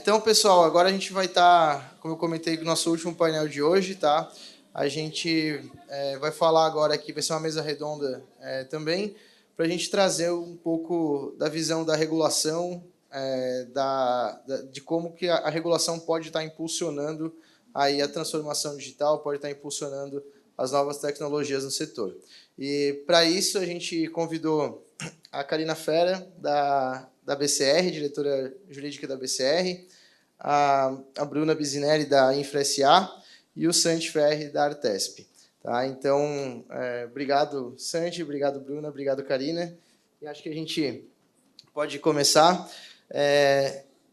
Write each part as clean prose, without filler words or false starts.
Então, pessoal, agora a gente vai estar, como eu comentei, com o nosso último painel de hoje, tá? A gente vai falar agora aqui, vai ser uma mesa redonda também, para a gente trazer um pouco da visão da regulação, de como que a regulação pode estar impulsionando aí a transformação digital, pode estar impulsionando as novas tecnologias no setor. E, para isso, a gente convidou a Karina Fera, da BCR, diretora jurídica da BCR, a Bruna Bisinelli, da InfraSA, e o Santi Ferri, da Artesp. Tá? Então, obrigado, Santi, obrigado, Bruna, obrigado, Karina. E acho que a gente pode começar.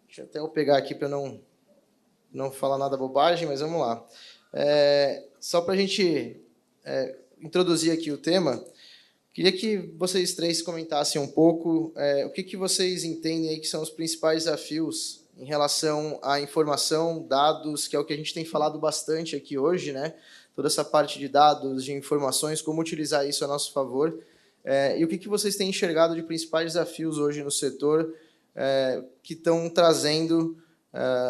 Deixa até eu pegar aqui para não falar nada bobagem, mas vamos lá. Só para a gente introduzir aqui o tema, queria que vocês três comentassem um pouco o que vocês entendem aí que são os principais desafios em relação à informação, dados, que é o que a gente tem falado bastante aqui hoje, né? Toda essa parte de dados, de informações, como utilizar isso a nosso favor. E o que vocês têm enxergado de principais desafios hoje no setor que estão trazendo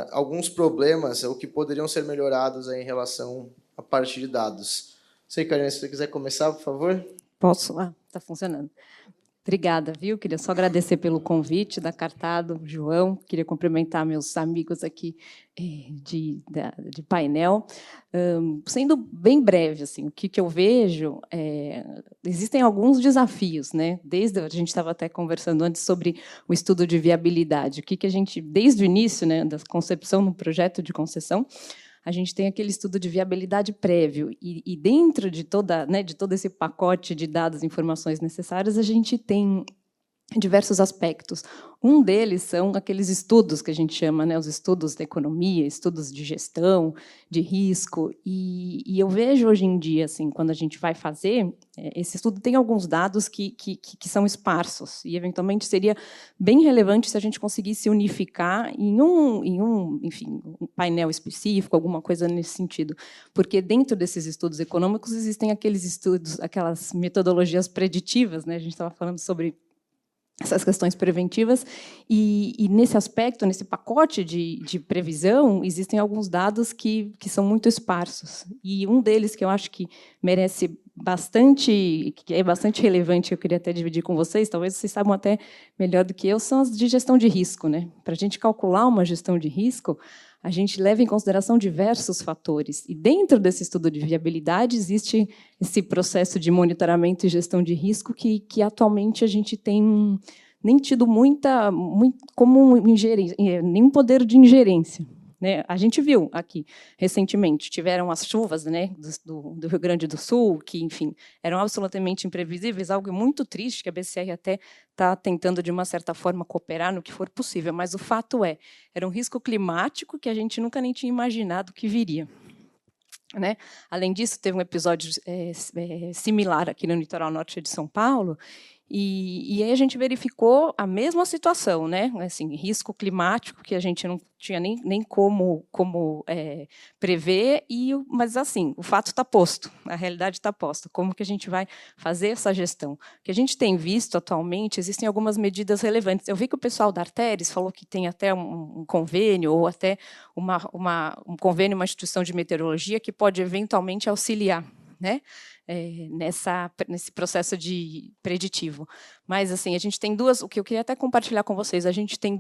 alguns problemas ou que poderiam ser melhorados aí em relação à parte de dados. Não sei, Karina, se você quiser começar, por favor. Posso? Está funcionando. Obrigada, viu? Queria só agradecer pelo convite da Cartado, João. Queria cumprimentar meus amigos aqui de painel. Sendo bem breve, assim, o que eu vejo, existem alguns desafios, né? A gente estava até conversando antes sobre o estudo de viabilidade. O que a gente, desde o início, né, da concepção do projeto de concessão, a gente tem aquele estudo de viabilidade prévio e dentro de todo esse pacote de dados e informações necessárias, a gente tem diversos aspectos. Um deles são aqueles estudos que a gente chama, né, os estudos da economia, estudos de gestão, de risco. E eu vejo hoje em dia, assim, quando a gente vai fazer, esse estudo tem alguns dados que são esparsos. E, eventualmente, seria bem relevante se a gente conseguisse unificar enfim, um painel específico, alguma coisa nesse sentido. Porque, dentro desses estudos econômicos, existem aqueles estudos, aquelas metodologias preditivas, né? A gente estava falando sobre essas questões preventivas, e nesse aspecto, nesse pacote de previsão, existem alguns dados que são muito esparsos. E um deles que eu acho que merece bastante, que é bastante relevante, que eu queria até dividir com vocês, talvez vocês saibam até melhor do que eu, são as de gestão de risco, né? Para a gente calcular uma gestão de risco, a gente leva em consideração diversos fatores. E, dentro desse estudo de viabilidade, existe esse processo de monitoramento e gestão de risco que atualmente a gente tem nem tido nenhum poder de ingerência. Né? A gente viu aqui, recentemente, tiveram as chuvas, né, do Rio Grande do Sul, que, enfim, eram absolutamente imprevisíveis, algo muito triste, que a BCR até está tentando, de uma certa forma, cooperar no que for possível, mas o fato era um risco climático que a gente nunca nem tinha imaginado que viria. Né? Além disso, teve um episódio similar aqui no litoral norte de São Paulo, e aí a gente verificou a mesma situação, né? Assim, risco climático que a gente não tinha nem como prever, mas assim, o fato está posto, a realidade está posta. Como que a gente vai fazer essa gestão? O que a gente tem visto atualmente, existem algumas medidas relevantes. Eu vi que o pessoal da Arteris falou que tem até um convênio, ou até um convênio, uma instituição de meteorologia que pode eventualmente auxiliar, né? Nesse processo de preditivo. Mas, assim, a gente tem duas, o que eu queria até compartilhar com vocês, a gente tem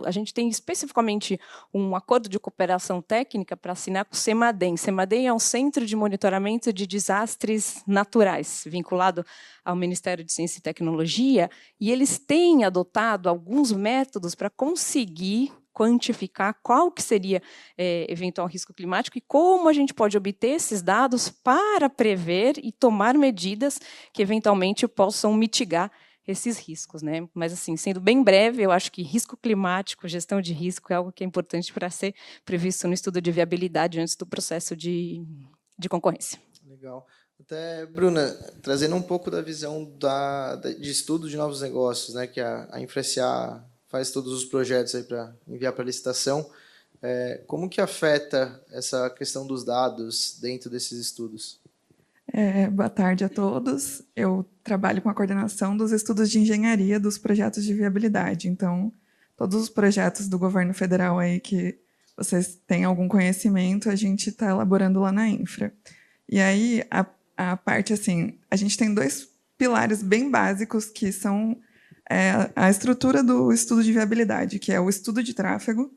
a gente tem especificamente um acordo de cooperação técnica para assinar com o CEMADEM. CEMADEM é um centro de monitoramento de desastres naturais, vinculado ao Ministério de Ciência e Tecnologia, e eles têm adotado alguns métodos para conseguir quantificar qual que seria eventual risco climático e como a gente pode obter esses dados para prever e tomar medidas que eventualmente possam mitigar esses riscos, né? Mas, assim, sendo bem breve, eu acho que risco climático, gestão de risco é algo que é importante para ser previsto no estudo de viabilidade antes do processo de concorrência. Legal. Até, Bruna, trazendo um pouco da visão de estudo de novos negócios, né, que a InfraSA faz todos os projetos aí para enviar para licitação. Como que afeta essa questão dos dados dentro desses estudos? Boa tarde a todos. Eu trabalho com a coordenação dos estudos de engenharia dos projetos de viabilidade. Então, todos os projetos do governo federal aí que vocês têm algum conhecimento, a gente está elaborando lá na Infra. E aí, a parte assim, a gente tem 2 pilares bem básicos que são a estrutura do estudo de viabilidade, que é o estudo de tráfego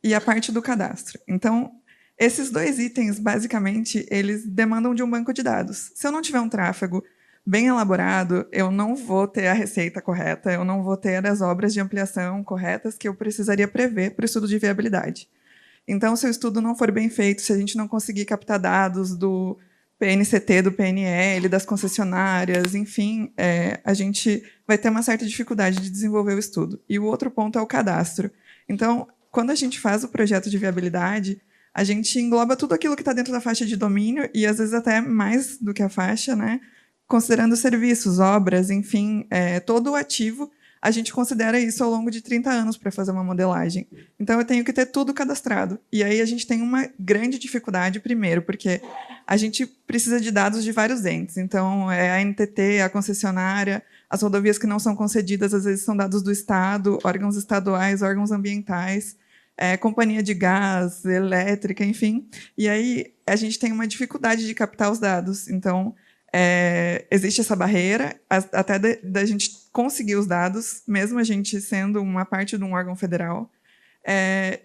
e a parte do cadastro. Então, esses 2 itens, basicamente, eles demandam de um banco de dados. Se eu não tiver um tráfego bem elaborado, eu não vou ter a receita correta, eu não vou ter as obras de ampliação corretas que eu precisaria prever para o estudo de viabilidade. Então, se o estudo não for bem feito, se a gente não conseguir captar dados do PNCT, do PNL, das concessionárias, enfim, a gente vai ter uma certa dificuldade de desenvolver o estudo. E o outro ponto é o cadastro. Então, quando a gente faz o projeto de viabilidade, a gente engloba tudo aquilo que está dentro da faixa de domínio e, às vezes, até mais do que a faixa, né? Considerando serviços, obras, enfim, todo o ativo, a gente considera isso ao longo de 30 anos para fazer uma modelagem. Então, eu tenho que ter tudo cadastrado. E aí a gente tem uma grande dificuldade, primeiro, porque a gente precisa de dados de vários entes. Então, a NTT, a concessionária, as rodovias que não são concedidas, às vezes, são dados do Estado, órgãos estaduais, órgãos ambientais, companhia de gás, elétrica, enfim. E aí a gente tem uma dificuldade de captar os dados. Então, existe essa barreira até da gente conseguir os dados, mesmo a gente sendo uma parte de um órgão federal.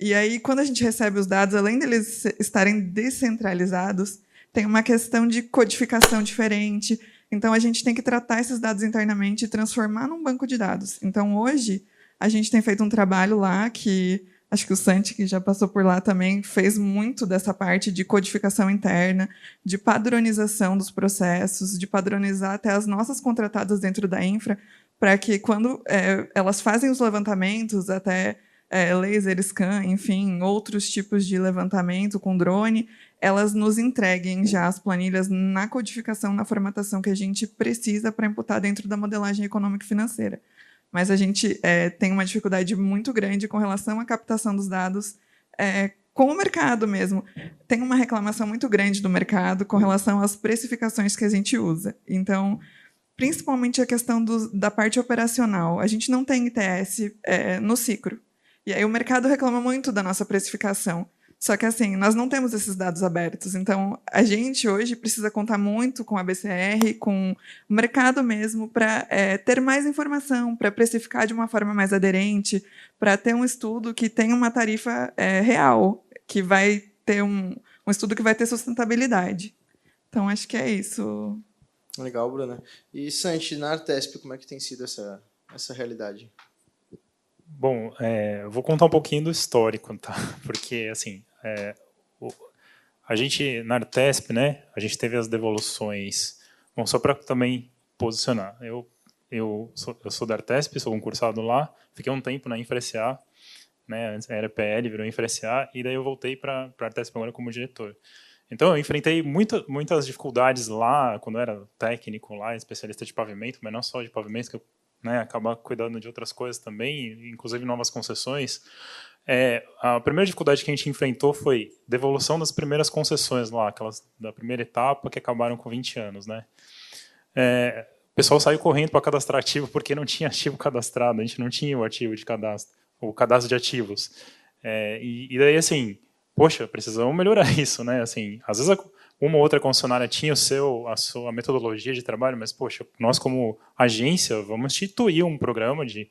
E aí, quando a gente recebe os dados, além deles estarem descentralizados, tem uma questão de codificação diferente. Então, a gente tem que tratar esses dados internamente e transformar num banco de dados. Então, hoje, a gente tem feito um trabalho lá que acho que o Santi, que já passou por lá também, fez muito dessa parte de codificação interna, de padronização dos processos, de padronizar até as nossas contratadas dentro da infra, para que, quando elas fazem os levantamentos, até laser scan, enfim, outros tipos de levantamento com drone, elas nos entreguem já as planilhas na codificação, na formatação que a gente precisa para imputar dentro da modelagem econômica e financeira. Mas a gente tem uma dificuldade muito grande com relação à captação dos dados com o mercado mesmo. Tem uma reclamação muito grande do mercado com relação às precificações que a gente usa. Então, principalmente a questão da parte operacional. A gente não tem ITS no Sicro. E aí o mercado reclama muito da nossa precificação. Só que, assim, nós não temos esses dados abertos. Então, a gente hoje precisa contar muito com a BCR, com o mercado mesmo, para ter mais informação, para precificar de uma forma mais aderente, para ter um estudo que tenha uma tarifa real, que vai ter um estudo que vai ter sustentabilidade. Então, acho que é isso. Legal, Bruna. E, Santi, na Artesp, como é que tem sido essa realidade? Bom, eu vou contar um pouquinho do histórico, tá? Porque, assim, a gente, na Artesp, né, a gente teve as devoluções... Bom, só para também posicionar, eu sou da Artesp, sou concursado lá, fiquei um tempo na InfraSA, né, antes era PL, virou InfraSA, e daí eu voltei para a Artesp agora como diretor. Então, eu enfrentei muitas dificuldades lá, quando eu era técnico lá, especialista de pavimento, mas não só de pavimento, que eu acabar cuidando de outras coisas também, inclusive novas concessões. A primeira dificuldade que a gente enfrentou foi devolução das primeiras concessões lá, aquelas da primeira etapa que acabaram com 20 anos. Né? O pessoal saiu correndo para cadastrar ativo porque não tinha ativo cadastrado, a gente não tinha o ativo de cadastro, o cadastro de ativos. E daí, assim, poxa, precisamos melhorar isso. Né? Assim, às vezes uma ou outra concessionária tinha a sua metodologia de trabalho, mas, poxa, nós como agência vamos instituir um programa de...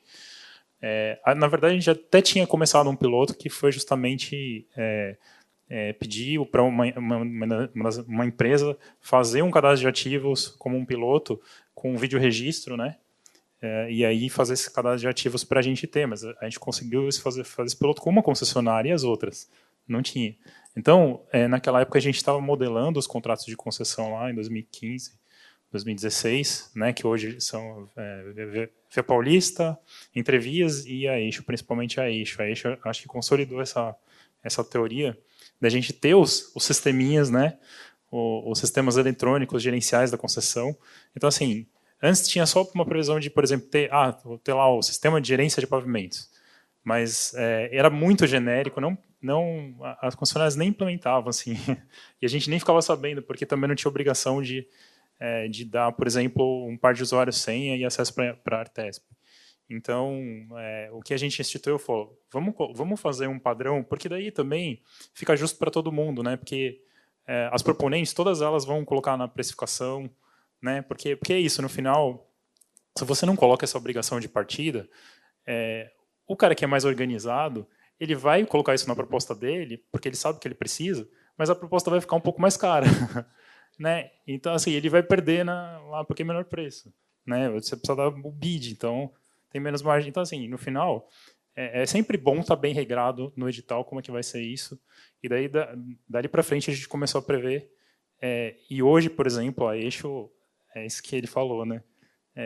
na verdade, a gente até tinha começado um piloto que foi justamente pedir para uma empresa fazer um cadastro de ativos como um piloto com um vídeo registro, né? E aí fazer esse cadastro de ativos para a gente ter, mas a gente conseguiu fazer esse piloto com uma concessionária e as outras não tinha. Então, naquela época, a gente estava modelando os contratos de concessão lá em 2015, 2016, né, que hoje são Via Paulista, Entrevias e a Eixo, principalmente a Eixo. A Eixo, acho que consolidou essa teoria da gente ter os sisteminhas, né, os sistemas eletrônicos gerenciais da concessão. Então, assim, antes tinha só uma previsão de, por exemplo, ter lá o sistema de gerência de pavimentos, mas era muito genérico, as concessionárias nem implementavam, assim, e a gente nem ficava sabendo, porque também não tinha obrigação de dar, por exemplo, um par de usuários senha e acesso para a Artesp. Então, o que a gente instituiu foi, vamos fazer um padrão, porque daí também fica justo para todo mundo, né? Porque as proponentes, todas elas vão colocar na precificação, né? Porque é isso, no final, se você não coloca essa obrigação de partida, o cara que é mais organizado, ele vai colocar isso na proposta dele, porque ele sabe que ele precisa, mas a proposta vai ficar um pouco mais cara, né? Então, assim, ele vai perder lá porque é menor preço, né? Você precisa dar o bid, então tem menos margem. Então, assim, no final, é sempre bom estar bem regrado no edital como é que vai ser isso. E daí, dali para frente, a gente começou a prever. E hoje, por exemplo, a Eixo, é isso que ele falou, né?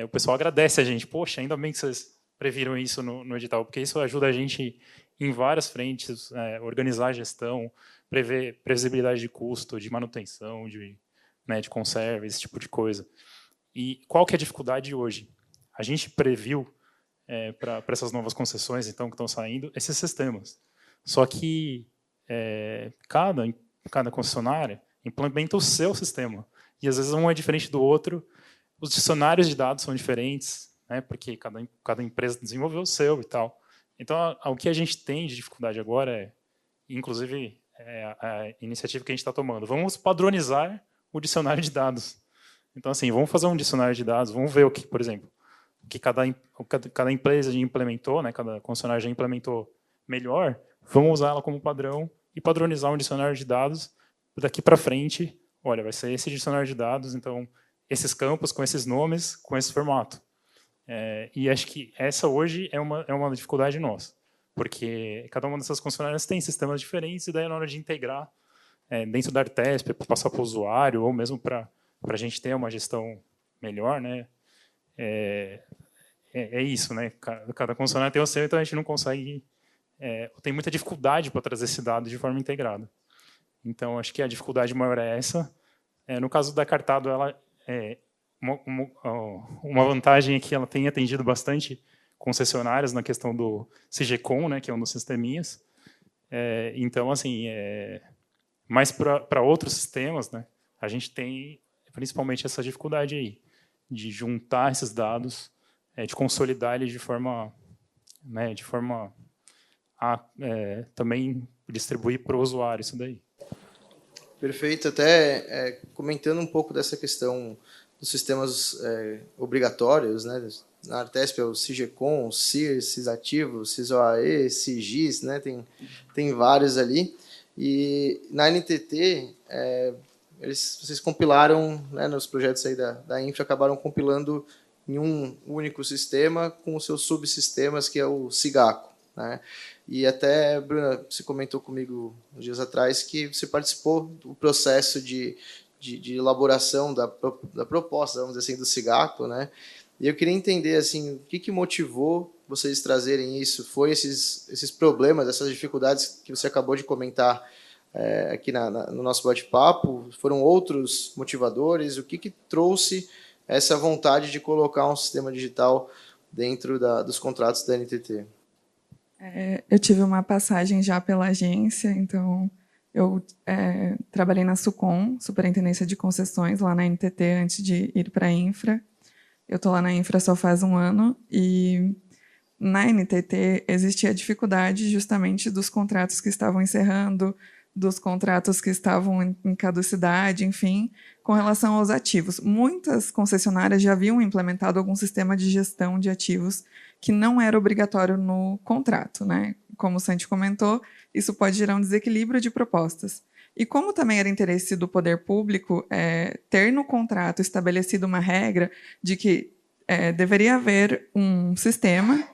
O pessoal agradece a gente. Poxa, ainda bem que vocês previram isso no edital, porque isso ajuda a gente em várias frentes, organizar a gestão, prever previsibilidade de custo, de manutenção, de conserva, esse tipo de coisa. E qual que é a dificuldade hoje? A gente previu para essas novas concessões, então, que estão saindo, esses sistemas. Só que cada concessionária implementa o seu sistema. E, às vezes, um é diferente do outro. Os dicionários de dados são diferentes, né, porque cada empresa desenvolveu o seu e tal. Então, o que a gente tem de dificuldade agora inclusive, a iniciativa que a gente está tomando. Vamos padronizar o dicionário de dados. Então, assim, vamos fazer um dicionário de dados, vamos ver o que, por exemplo, que cada empresa já implementou, né, cada concessionária já implementou melhor, vamos usar ela como padrão e padronizar um dicionário de dados. Daqui para frente, olha, vai ser esse dicionário de dados, então, esses campos com esses nomes, com esse formato. E acho que essa hoje é uma dificuldade nossa, porque cada uma dessas concessionárias tem sistemas diferentes, e daí na hora de integrar dentro da Artesp, para passar para o usuário, ou mesmo para a gente ter uma gestão melhor, né? Isso, né? Cada concessionária tem o seu, então a gente não consegue, tem muita dificuldade para trazer esse dado de forma integrada. Então, acho que a dificuldade maior é essa. No caso da Cartado, ela uma vantagem é que ela tem atendido bastante concessionárias na questão do CIGECOM, né, que é um dos sisteminhas. Então, assim, mas para outros sistemas, né, a gente tem principalmente essa dificuldade aí de juntar esses dados, de consolidar eles de forma a também distribuir para o usuário isso daí. Perfeito. Até comentando um pouco dessa questão dos sistemas obrigatórios, né? Na Artesp é o CIGECOM, o CIR, CISativo, CISOAE, CIGIS, né? Tem vários ali. E na NTT, vocês compilaram, né, nos projetos aí da Infra, acabaram compilando em um único sistema com os seus subsistemas, que é o SIGACO, né? E até, Bruna, você comentou comigo uns dias atrás que você participou do processo de elaboração da proposta, vamos dizer assim, do SIGACO, né? E eu queria entender, assim, o que motivou vocês trazerem isso? Foi esses problemas, essas dificuldades que você acabou de comentar aqui no nosso bate-papo? Foram outros motivadores? O que trouxe essa vontade de colocar um sistema digital dentro dos contratos da NTT? Eu tive uma passagem já pela agência, então eu trabalhei na SUCOM, Superintendência de Concessões, lá na NTT, antes de ir para a Infra. Eu estou lá na Infra só faz um ano, e na NTT existia a dificuldade justamente dos contratos que estavam encerrando, dos contratos que estavam em caducidade, enfim, com relação aos ativos. Muitas concessionárias já haviam implementado algum sistema de gestão de ativos que não era obrigatório no contrato, né? Como o Santi comentou, isso pode gerar um desequilíbrio de propostas. E como também era interesse do poder público ter no contrato estabelecido uma regra de que deveria haver um sistema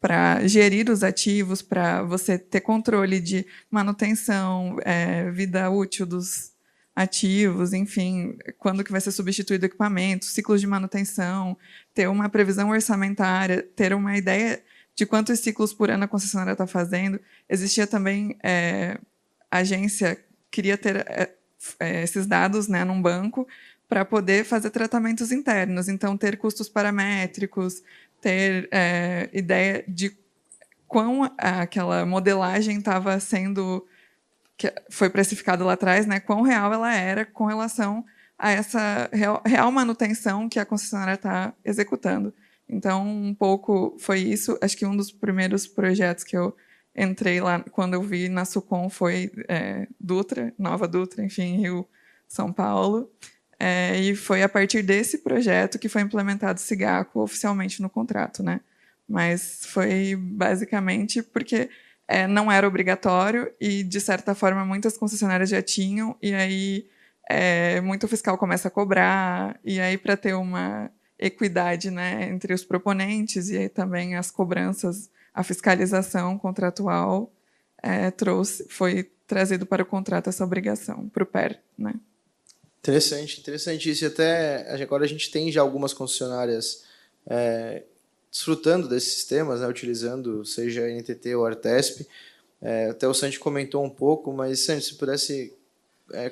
para gerir os ativos, para você ter controle de manutenção, vida útil dos ativos, enfim, quando que vai ser substituído o equipamento, ciclos de manutenção, ter uma previsão orçamentária, ter uma ideia de quantos ciclos por ano a concessionária está fazendo. Existia também, a agência queria ter esses dados, né, num banco para poder fazer tratamentos internos, então ter custos paramétricos, ter ideia de quão aquela modelagem estava sendo, que foi precificada lá atrás, né, quão real ela era com relação a essa real manutenção que a concessionária está executando. Então, um pouco foi isso. Acho que um dos primeiros projetos que eu entrei lá, quando eu vi na Sucom, foi Dutra, Nova Dutra, enfim, Rio, São Paulo. E foi a partir desse projeto que foi implementado o SIGACO oficialmente no contrato, né? Mas foi basicamente porque não era obrigatório e, de certa forma, muitas concessionárias já tinham, e aí muito fiscal começa a cobrar, e aí, para ter uma equidade, né, entre os proponentes e aí também as cobranças, a fiscalização contratual, foi trazido para o contrato essa obrigação, para o PER, né? Interessante isso. E até agora a gente tem já algumas concessionárias desfrutando desses sistemas, né, utilizando, seja a NTT ou a Artesp. Até o Santi comentou um pouco, mas, Santi, se pudesse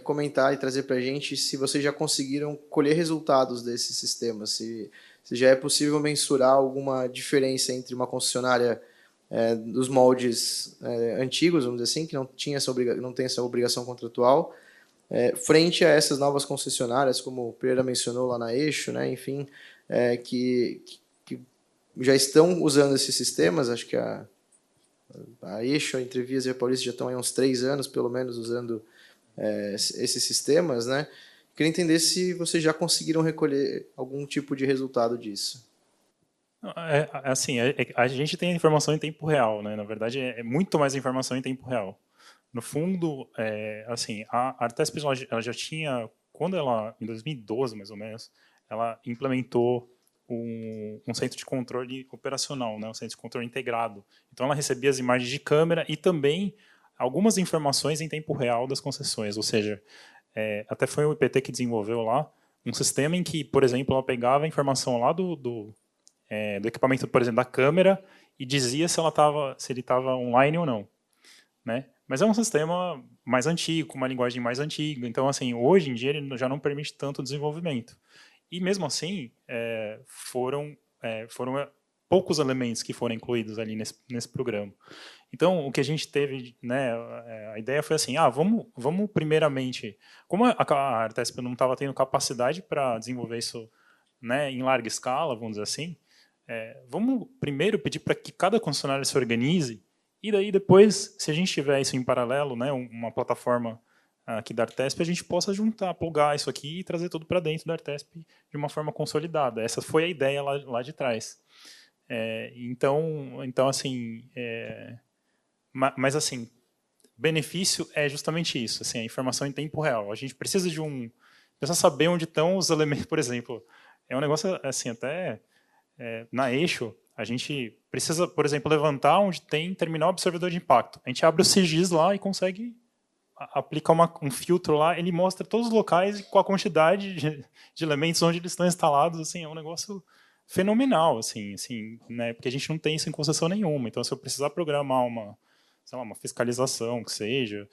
comentar e trazer para a gente se vocês já conseguiram colher resultados desses sistemas, se já é possível mensurar alguma diferença entre uma concessionária dos moldes antigos, vamos dizer assim, que não tem essa obrigação contratual, frente a essas novas concessionárias, como o Pereira mencionou lá na Eixo, né, enfim, que já estão usando esses sistemas. Acho que a Eixo, a Entrevias e a Paulista já estão há uns 3 anos, pelo menos, usando esses sistemas, né? Queria entender se vocês já conseguiram recolher algum tipo de resultado disso. Assim, a gente tem a informação em tempo real, né? Na verdade, é muito mais informação em tempo real. No fundo, assim, a Artesp ela já tinha, quando ela, em 2012 mais ou menos, ela implementou um centro de controle operacional, né? Um centro de controle integrado. Então, ela recebia as imagens de câmera e também algumas informações em tempo real das concessões, ou seja, até foi o IPT que desenvolveu lá um sistema em que, por exemplo, ela pegava a informação lá do equipamento, por exemplo, da câmera, e dizia se ele estava online ou não, né? Mas é um sistema mais antigo, com uma linguagem mais antiga. Então, assim, hoje em dia ele já não permite tanto desenvolvimento. E mesmo assim, foram poucos elementos que foram incluídos ali nesse programa. Então, o que a gente teve, né, a ideia foi assim, vamos primeiramente, como a Artesp não estava tendo capacidade para desenvolver isso, né, em larga escala, vamos dizer assim, vamos primeiro pedir para que cada concessionária se organize, e daí depois, se a gente tiver isso em paralelo, né, uma plataforma aqui da Artesp, a gente possa juntar, plugar isso aqui e trazer tudo para dentro da Artesp de uma forma consolidada. Essa foi a ideia lá de trás. Então assim, mas assim, benefício é justamente isso, assim, a informação em tempo real. A gente precisa saber onde estão os elementos, por exemplo. É um negócio assim, até na Eixo, a gente precisa, por exemplo, levantar onde tem terminal absorvedor de impacto. A gente abre o CIGIS lá e consegue aplicar um filtro lá, ele mostra todos os locais com a quantidade de elementos onde eles estão instalados. Assim, é um negócio fenomenal, assim, né? Porque a gente não tem isso em concessão nenhuma. Então, se eu precisar programar uma fiscalização, que seja,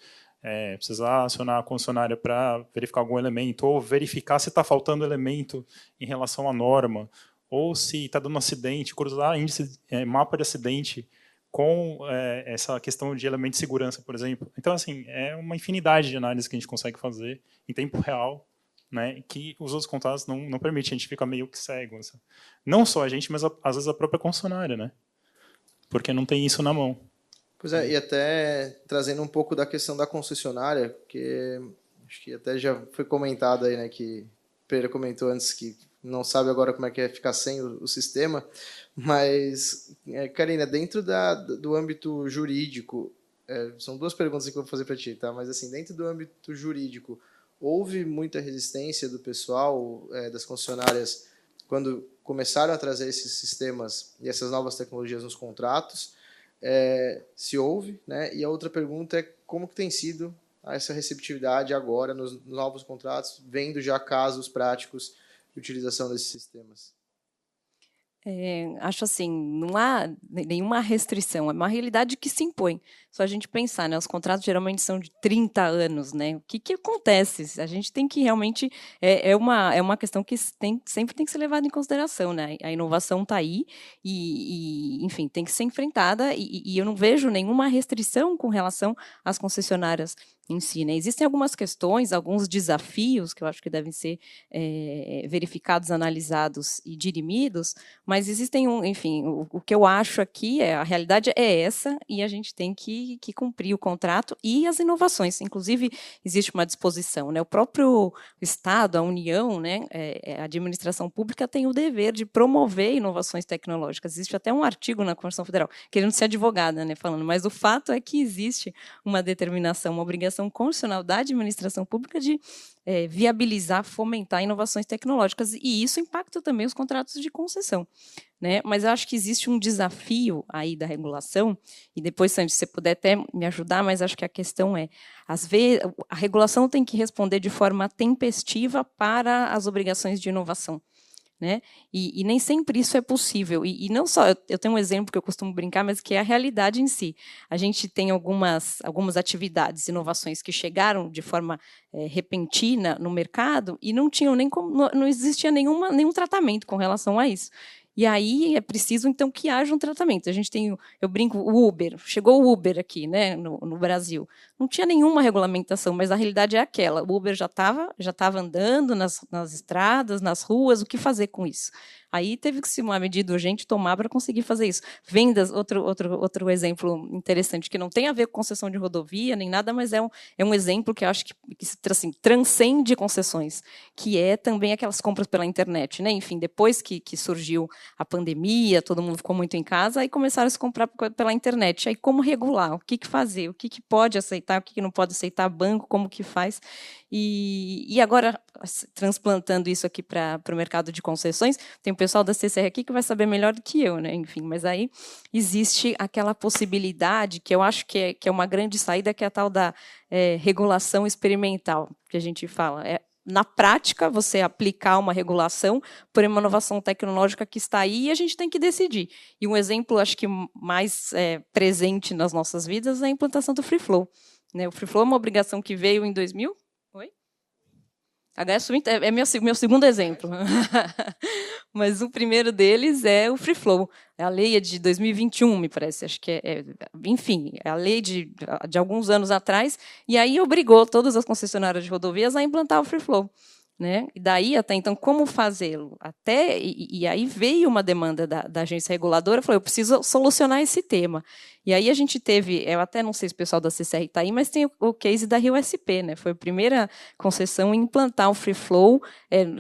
precisar acionar a concessionária para verificar algum elemento, ou verificar se está faltando elemento em relação à norma, ou se está dando acidente, cruzar mapa de acidente com essa questão de elemento de segurança, por exemplo. Então, assim, é uma infinidade de análises que a gente consegue fazer em tempo real, né, que os outros contratos não permitem. A gente fica meio que cego. Assim. Não só a gente, mas às vezes a própria concessionária, né? Porque não tem isso na mão. Pois e até trazendo um pouco da questão da concessionária, porque acho que até já foi comentado aí, né, que o Pereira comentou antes que não sabe agora como é que é ficar sem o sistema, mas, Karina, dentro do âmbito jurídico, são 2 perguntas que eu vou fazer para ti, tá? Mas, assim, dentro do âmbito jurídico, houve muita resistência do pessoal, das concessionárias, quando começaram a trazer esses sistemas e essas novas tecnologias nos contratos, se houve, né? E a outra pergunta é como que tem sido essa receptividade agora nos novos contratos, vendo já casos práticos de utilização desses sistemas? Acho assim, não há nenhuma restrição, é uma realidade que se impõe. Só a gente pensar, né? Os contratos geralmente são de 30 anos, né? O que acontece? A gente tem que realmente... É uma questão que sempre tem que ser levada em consideração, né? A inovação está aí enfim, tem que ser enfrentada e eu não vejo nenhuma restrição com relação às concessionárias em si, né? Existem algumas questões, alguns desafios que eu acho que devem ser verificados, analisados e dirimidos, mas existem, enfim, o que eu acho aqui a realidade é essa e a gente tem que cumprir o contrato e as inovações. Inclusive, existe uma disposição, né? O próprio Estado, a União, né? A administração pública tem o dever de promover inovações tecnológicas. Existe até um artigo na Constituição Federal, querendo ser advogada, né? Falando, mas o fato é que existe uma determinação, uma obrigação constitucional da administração pública de viabilizar, fomentar inovações tecnológicas, e isso impacta também os contratos de concessão, né? Mas eu acho que existe um desafio aí da regulação, e depois, Sandy, se você puder até me ajudar, mas acho que a questão às vezes, a regulação tem que responder de forma tempestiva para as obrigações de inovação, né? E nem sempre isso é possível. E não só, eu tenho um exemplo que eu costumo brincar, mas que é a realidade em si. A gente tem algumas atividades, inovações que chegaram de forma repentina no mercado e não tinham nem não existia nenhum tratamento com relação a isso. E aí é preciso, então, que haja um tratamento. A gente tem, eu brinco, o Uber. Chegou o Uber aqui, né, no Brasil. Não tinha nenhuma regulamentação, mas a realidade é aquela. O Uber já estava andando nas estradas, nas ruas. O que fazer com isso? Aí teve que ser uma medida urgente tomar para conseguir fazer isso. Vendas, outro exemplo interessante, que não tem a ver com concessão de rodovia, nem nada, mas é um exemplo que eu acho que assim, transcende concessões, que é também aquelas compras pela internet, né? Enfim, depois que surgiu a pandemia, todo mundo ficou muito em casa, aí começaram a se comprar pela internet. Aí como regular? O que fazer? O que pode aceitar? O que não pode aceitar? Banco, como que faz? E agora, transplantando isso aqui para o mercado de concessões, tem o pessoal da CCR aqui que vai saber melhor do que eu, né? Enfim, mas aí existe aquela possibilidade que eu acho que é uma grande saída, que é a tal da regulação experimental, que a gente fala. Na prática, você aplicar uma regulação por uma inovação tecnológica que está aí e a gente tem que decidir. E um exemplo, acho que mais presente nas nossas vidas é a implantação do Free Flow, né? O Free Flow é uma obrigação que veio em 2000. Oi? HS é meu segundo exemplo. Mas o primeiro deles é o Free Flow. A lei é de 2021, me parece. Acho que enfim, é a lei de alguns anos atrás, e aí obrigou todas as concessionárias de rodovias a implantar o Free Flow, né? E daí, até então, como fazê-lo? E aí veio uma demanda da agência reguladora, falou, eu preciso solucionar esse tema. E aí a gente teve, eu até não sei se o pessoal da CCR está aí, mas tem o case da Rio SP, né? Foi a primeira concessão em implantar o Free Flow,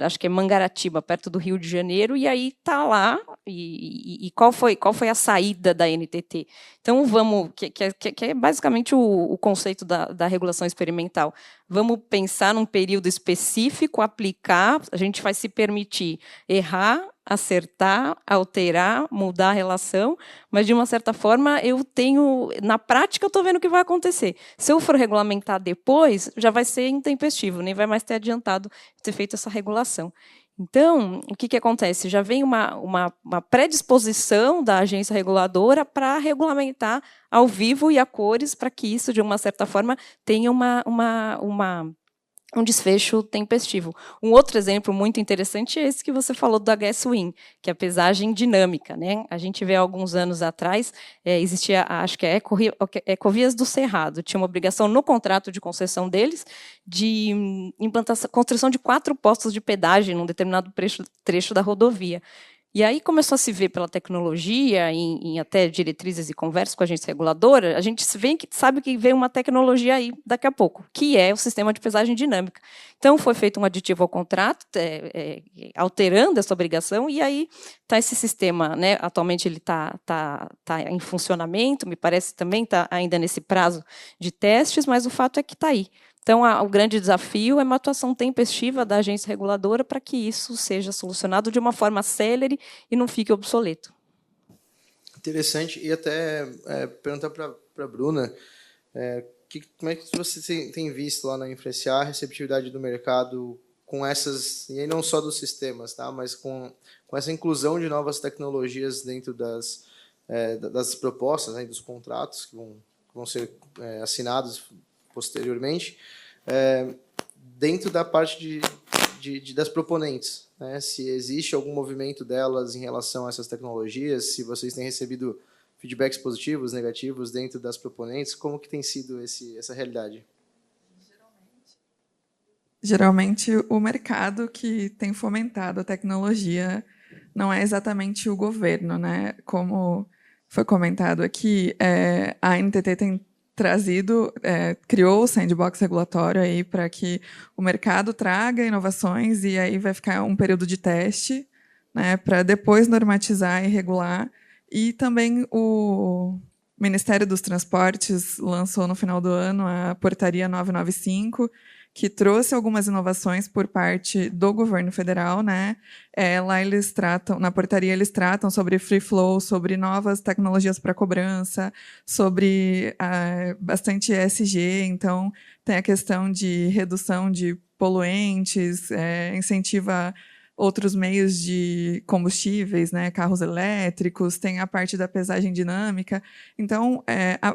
acho que é Mangaratiba, perto do Rio de Janeiro, e aí está lá. E qual foi a saída da NTT? Então, vamos, que é basicamente o conceito da regulação experimental. Vamos pensar num período específico, aplicar, a gente vai se permitir errar, acertar, alterar, mudar a relação, mas, de uma certa forma, na prática, eu estou vendo o que vai acontecer. Se eu for regulamentar depois, já vai ser intempestivo, nem vai mais ter adiantado ter feito essa regulação. Então, o que acontece? Já vem uma predisposição da agência reguladora para regulamentar ao vivo e a cores, para que isso, de uma certa forma, tenha um desfecho tempestivo. Um outro exemplo muito interessante é esse que você falou do HS Win, que é a pesagem dinâmica, né? A gente vê alguns anos atrás, existia, acho que é Ecovias do Cerrado, tinha uma obrigação no contrato de concessão deles de construção de 4 postos de pedágio num determinado trecho da rodovia. E aí começou a se ver pela tecnologia, em até diretrizes e conversas com a agência reguladora, a gente sabe que vem uma tecnologia aí daqui a pouco, que é o sistema de pesagem dinâmica. Então, foi feito um aditivo ao contrato, alterando essa obrigação, e aí está esse sistema, né? Atualmente ele está em funcionamento, me parece também está ainda nesse prazo de testes, mas o fato é que está aí. Então, o grande desafio é uma atuação tempestiva da agência reguladora para que isso seja solucionado de uma forma célere e não fique obsoleto. Interessante. E até perguntar para a Bruna, como é que você tem visto lá na InfraSA a receptividade do mercado com essas, e aí não só dos sistemas, tá, mas com essa inclusão de novas tecnologias dentro das propostas, né, dos contratos que vão ser assinados posteriormente, dentro da parte das proponentes, né? Se existe algum movimento delas em relação a essas tecnologias, se vocês têm recebido feedbacks positivos, negativos dentro das proponentes, como que tem sido essa realidade? Geralmente, o mercado que tem fomentado a tecnologia não é exatamente o governo, né? Como foi comentado aqui, a ANTT tem trazido, criou o sandbox regulatório aí para que o mercado traga inovações e aí vai ficar um período de teste, né, para depois normatizar e regular. E também o Ministério dos Transportes lançou no final do ano a Portaria 995, que trouxe algumas inovações por parte do governo federal, né? Lá eles tratam, na portaria eles tratam sobre free flow, sobre novas tecnologias para cobrança, sobre bastante ESG, então tem a questão de redução de poluentes, incentiva outros meios de combustíveis, né, carros elétricos, tem a parte da pesagem dinâmica. Então,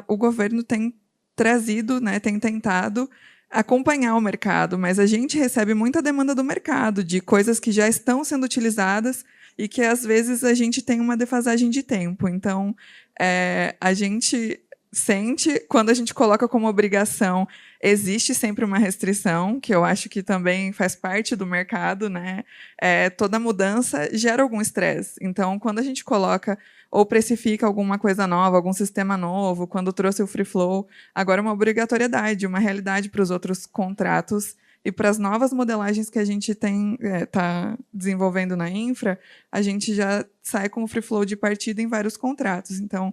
o governo tem trazido, né, tem tentado acompanhar o mercado, mas a gente recebe muita demanda do mercado, de coisas que já estão sendo utilizadas e que, às vezes, a gente tem uma defasagem de tempo. Então, a gente sente, quando a gente coloca como obrigação, existe sempre uma restrição, que eu acho que também faz parte do mercado, né? Toda mudança gera algum estresse. Então, quando a gente coloca ou precifica alguma coisa nova, algum sistema novo, quando trouxe o Free Flow, agora é uma obrigatoriedade, uma realidade para os outros contratos e para as novas modelagens que a gente está desenvolvendo na infra, a gente já sai com o Free Flow de partida em vários contratos. Então,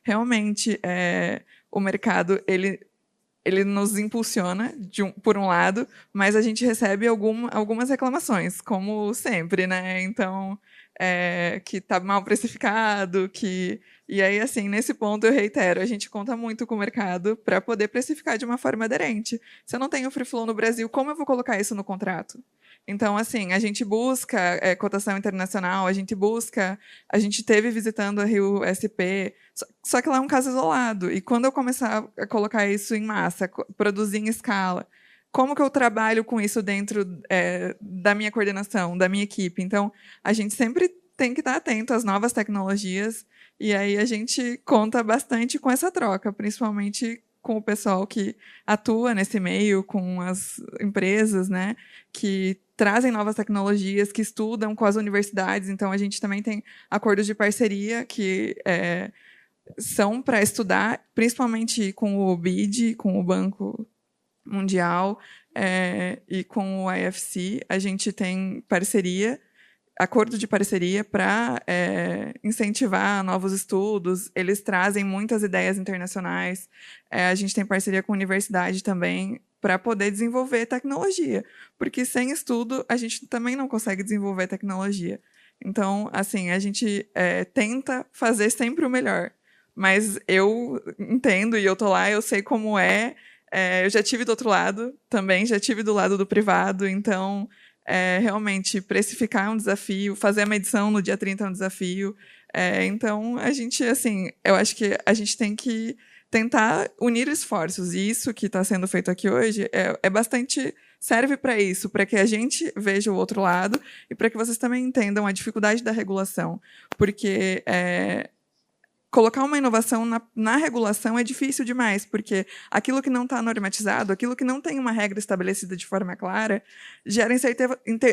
realmente, o mercado ele nos impulsiona, por um lado, mas a gente recebe algumas reclamações, como sempre, né? Então, que está mal precificado, e aí, assim, nesse ponto eu reitero, a gente conta muito com o mercado para poder precificar de uma forma aderente. Se eu não tenho free flow no Brasil, como eu vou colocar isso no contrato? Então, assim, a gente busca cotação internacional, a gente teve visitando a Rio SP, só que lá é um caso isolado. E quando eu começar a colocar isso em massa, produzir em escala, como que eu trabalho com isso dentro da minha coordenação, da minha equipe? Então, a gente sempre tem que estar atento às novas tecnologias e aí a gente conta bastante com essa troca, principalmente com o pessoal que atua nesse meio, com as empresas, né, que trazem novas tecnologias, que estudam com as universidades. Então, a gente também tem acordos de parceria que são para estudar, principalmente com o BID, com o Banco Mundial e com o IFC. A gente tem acordo de parceria para incentivar novos estudos. Eles trazem muitas ideias internacionais. A gente tem parceria com a universidade também para poder desenvolver tecnologia, porque sem estudo a gente também não consegue desenvolver tecnologia. Então, assim, a gente tenta fazer sempre o melhor, mas eu entendo e eu tô lá, eu sei como eu já tive do outro lado também, já tive do lado do privado, então realmente precificar é um desafio, fazer a medição no dia 30 é um desafio. Então, a gente, assim, eu acho que a gente tem que tentar unir esforços, e isso que está sendo feito aqui hoje serve para isso, para que a gente veja o outro lado e para que vocês também entendam a dificuldade da regulação, porque colocar uma inovação na regulação é difícil demais, porque aquilo que não está normatizado, aquilo que não tem uma regra estabelecida de forma clara, gera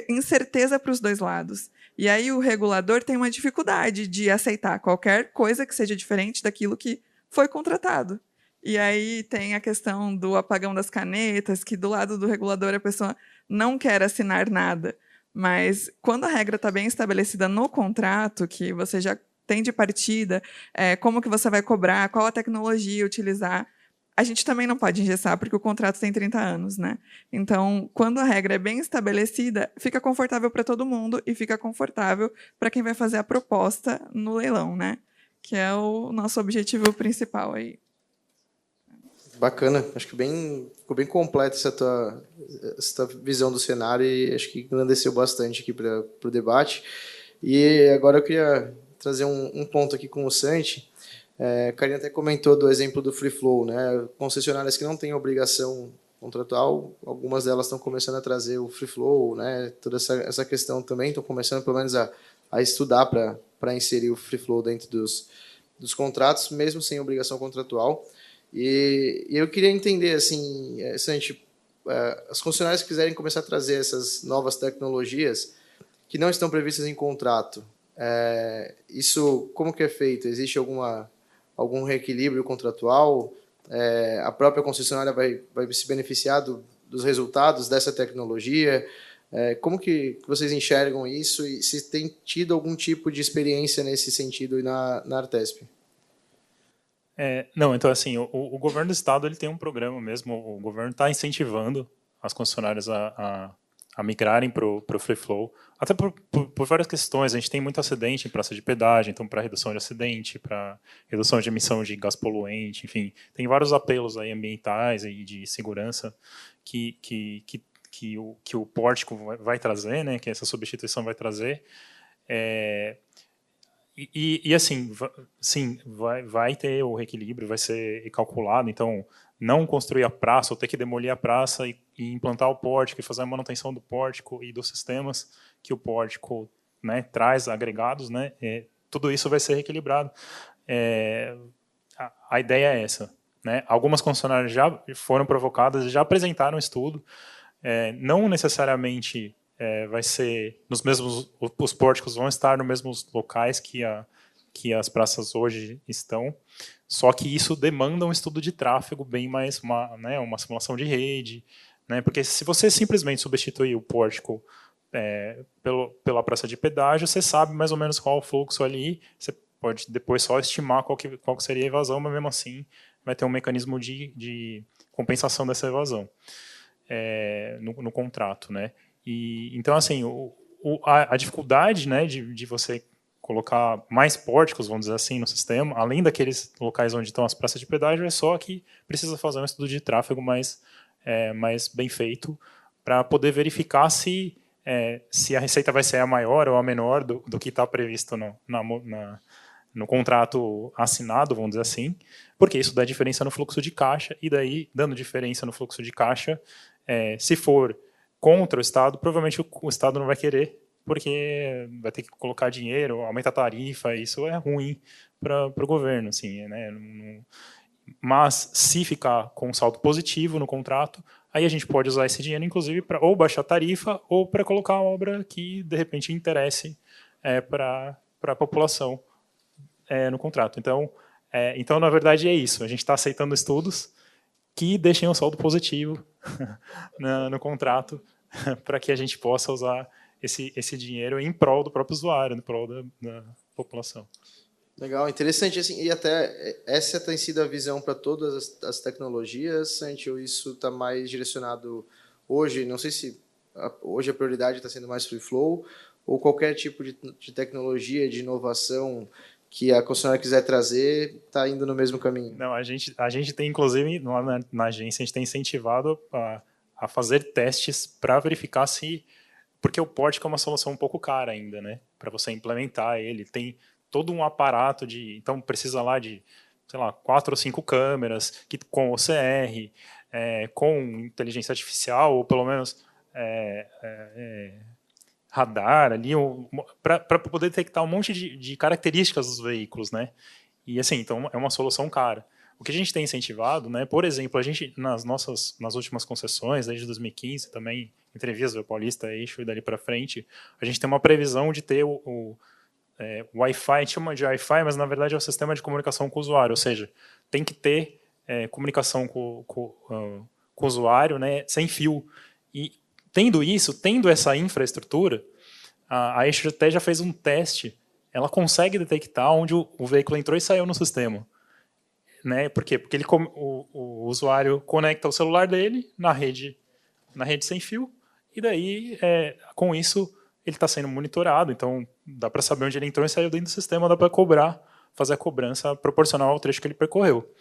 incerteza para os dois lados. E aí o regulador tem uma dificuldade de aceitar qualquer coisa que seja diferente daquilo que foi contratado. E aí tem a questão do apagão das canetas, que do lado do regulador a pessoa não quer assinar nada. Mas quando a regra está bem estabelecida no contrato, que você já tem de partida, como que você vai cobrar, qual a tecnologia utilizar, a gente também não pode engessar, porque o contrato tem 30 anos, né? Então, quando a regra é bem estabelecida, fica confortável para todo mundo e fica confortável para quem vai fazer a proposta no leilão, né? Que é o nosso objetivo principal aí. Bacana, acho que ficou bem completa essa tua visão do cenário e acho que engrandeceu bastante aqui para o debate. E agora eu queria trazer um ponto aqui com o Santi. A Karina até comentou do exemplo do Free Flow, né? Concessionárias que não têm obrigação contratual, algumas delas estão começando a trazer o Free Flow, né? Toda essa questão também, estão começando pelo menos a estudar para inserir o Free Flow dentro dos contratos, mesmo sem obrigação contratual. E eu queria entender, assim, Santi, as concessionárias que quiserem começar a trazer essas novas tecnologias que não estão previstas em contrato, isso como que é feito? Existe algum reequilíbrio contratual? A própria concessionária vai se beneficiar dos resultados dessa tecnologia? Como que vocês enxergam isso e se tem tido algum tipo de experiência nesse sentido na Artesp? Não, então assim, o governo do estado ele tem um programa mesmo, o governo está incentivando as concessionárias a migrarem para o Free Flow, até por várias questões. A gente tem muito acidente em praça de pedágio, então para redução de acidente, para redução de emissão de gás poluente, enfim, tem vários apelos aí ambientais e de segurança que o pórtico vai trazer, né, que essa substituição vai trazer. E assim, sim, vai ter o reequilíbrio, vai ser calculado. Então, não construir a praça ou ter que demolir a praça e implantar o pórtico e fazer a manutenção do pórtico e dos sistemas que o pórtico, né, traz agregados, né, tudo isso vai ser reequilibrado. A ideia é essa, né? Algumas concessionárias já foram provocadas, já apresentaram estudo. Não necessariamente vai ser nos mesmos, os pórticos vão estar nos mesmos locais que as praças hoje estão, só que isso demanda um estudo de tráfego bem mais, uma simulação de rede, né? Porque se você simplesmente substituir o pórtico pela praça de pedágio, você sabe mais ou menos qual é o fluxo ali, você pode depois só estimar qual que seria a evasão, mas mesmo assim vai ter um mecanismo de compensação dessa evasão no contrato, né? Então, assim, a dificuldade, né, de você colocar mais pórticos, vamos dizer assim, no sistema, além daqueles locais onde estão as praças de pedágio, é só que precisa fazer um estudo de tráfego mais bem feito para poder verificar se a receita vai ser a maior ou a menor do que está previsto no contrato assinado, vamos dizer assim, porque isso dá diferença no fluxo de caixa, e daí, dando diferença no fluxo de caixa, se for contra o Estado, provavelmente o Estado não vai querer, porque vai ter que colocar dinheiro, aumentar a tarifa, isso é ruim para o governo, assim, né? Mas se ficar com um saldo positivo no contrato, aí a gente pode usar esse dinheiro, inclusive, para ou baixar a tarifa ou para colocar obra que, de repente, interesse para a população no contrato. Então, na verdade, é isso. A gente está aceitando estudos que deixem um saldo positivo no contrato para que a gente possa usar esse dinheiro em prol do próprio usuário, em prol da população. Legal, interessante. Assim, e até essa tem sido a visão para todas as tecnologias, Santi, ou isso está mais direcionado hoje? Não sei se hoje a prioridade está sendo mais free flow, ou qualquer tipo de tecnologia, de inovação que a concessionária quiser trazer, está indo no mesmo caminho? Não, a gente tem, inclusive, na agência, a gente tem incentivado a fazer testes para verificar se... Porque o pórtico é uma solução um pouco cara ainda, né? Para você implementar ele. Tem todo um aparato então precisa lá de, sei lá, 4 ou 5 câmeras com OCR, com inteligência artificial, ou pelo menos radar ali, para poder detectar um monte de características dos veículos, né? E assim, então é uma solução cara. O que a gente tem incentivado, né? Por exemplo, a gente nas últimas concessões, desde 2015, também Entrevias do Paulista, Eixo e dali para frente, a gente tem uma previsão de ter o Wi-Fi, a gente chama de Wi-Fi, mas na verdade é o sistema de comunicação com o usuário, ou seja, tem que ter comunicação com o usuário, né, sem fio. E tendo essa infraestrutura, a Eixo até já fez um teste, ela consegue detectar onde o veículo entrou e saiu no sistema. Né? Por quê? Porque o usuário conecta o celular dele na rede sem fio, e daí, com isso, ele está sendo monitorado, então dá para saber onde ele entrou e saiu dentro do sistema, dá para fazer a cobrança proporcional ao trecho que ele percorreu.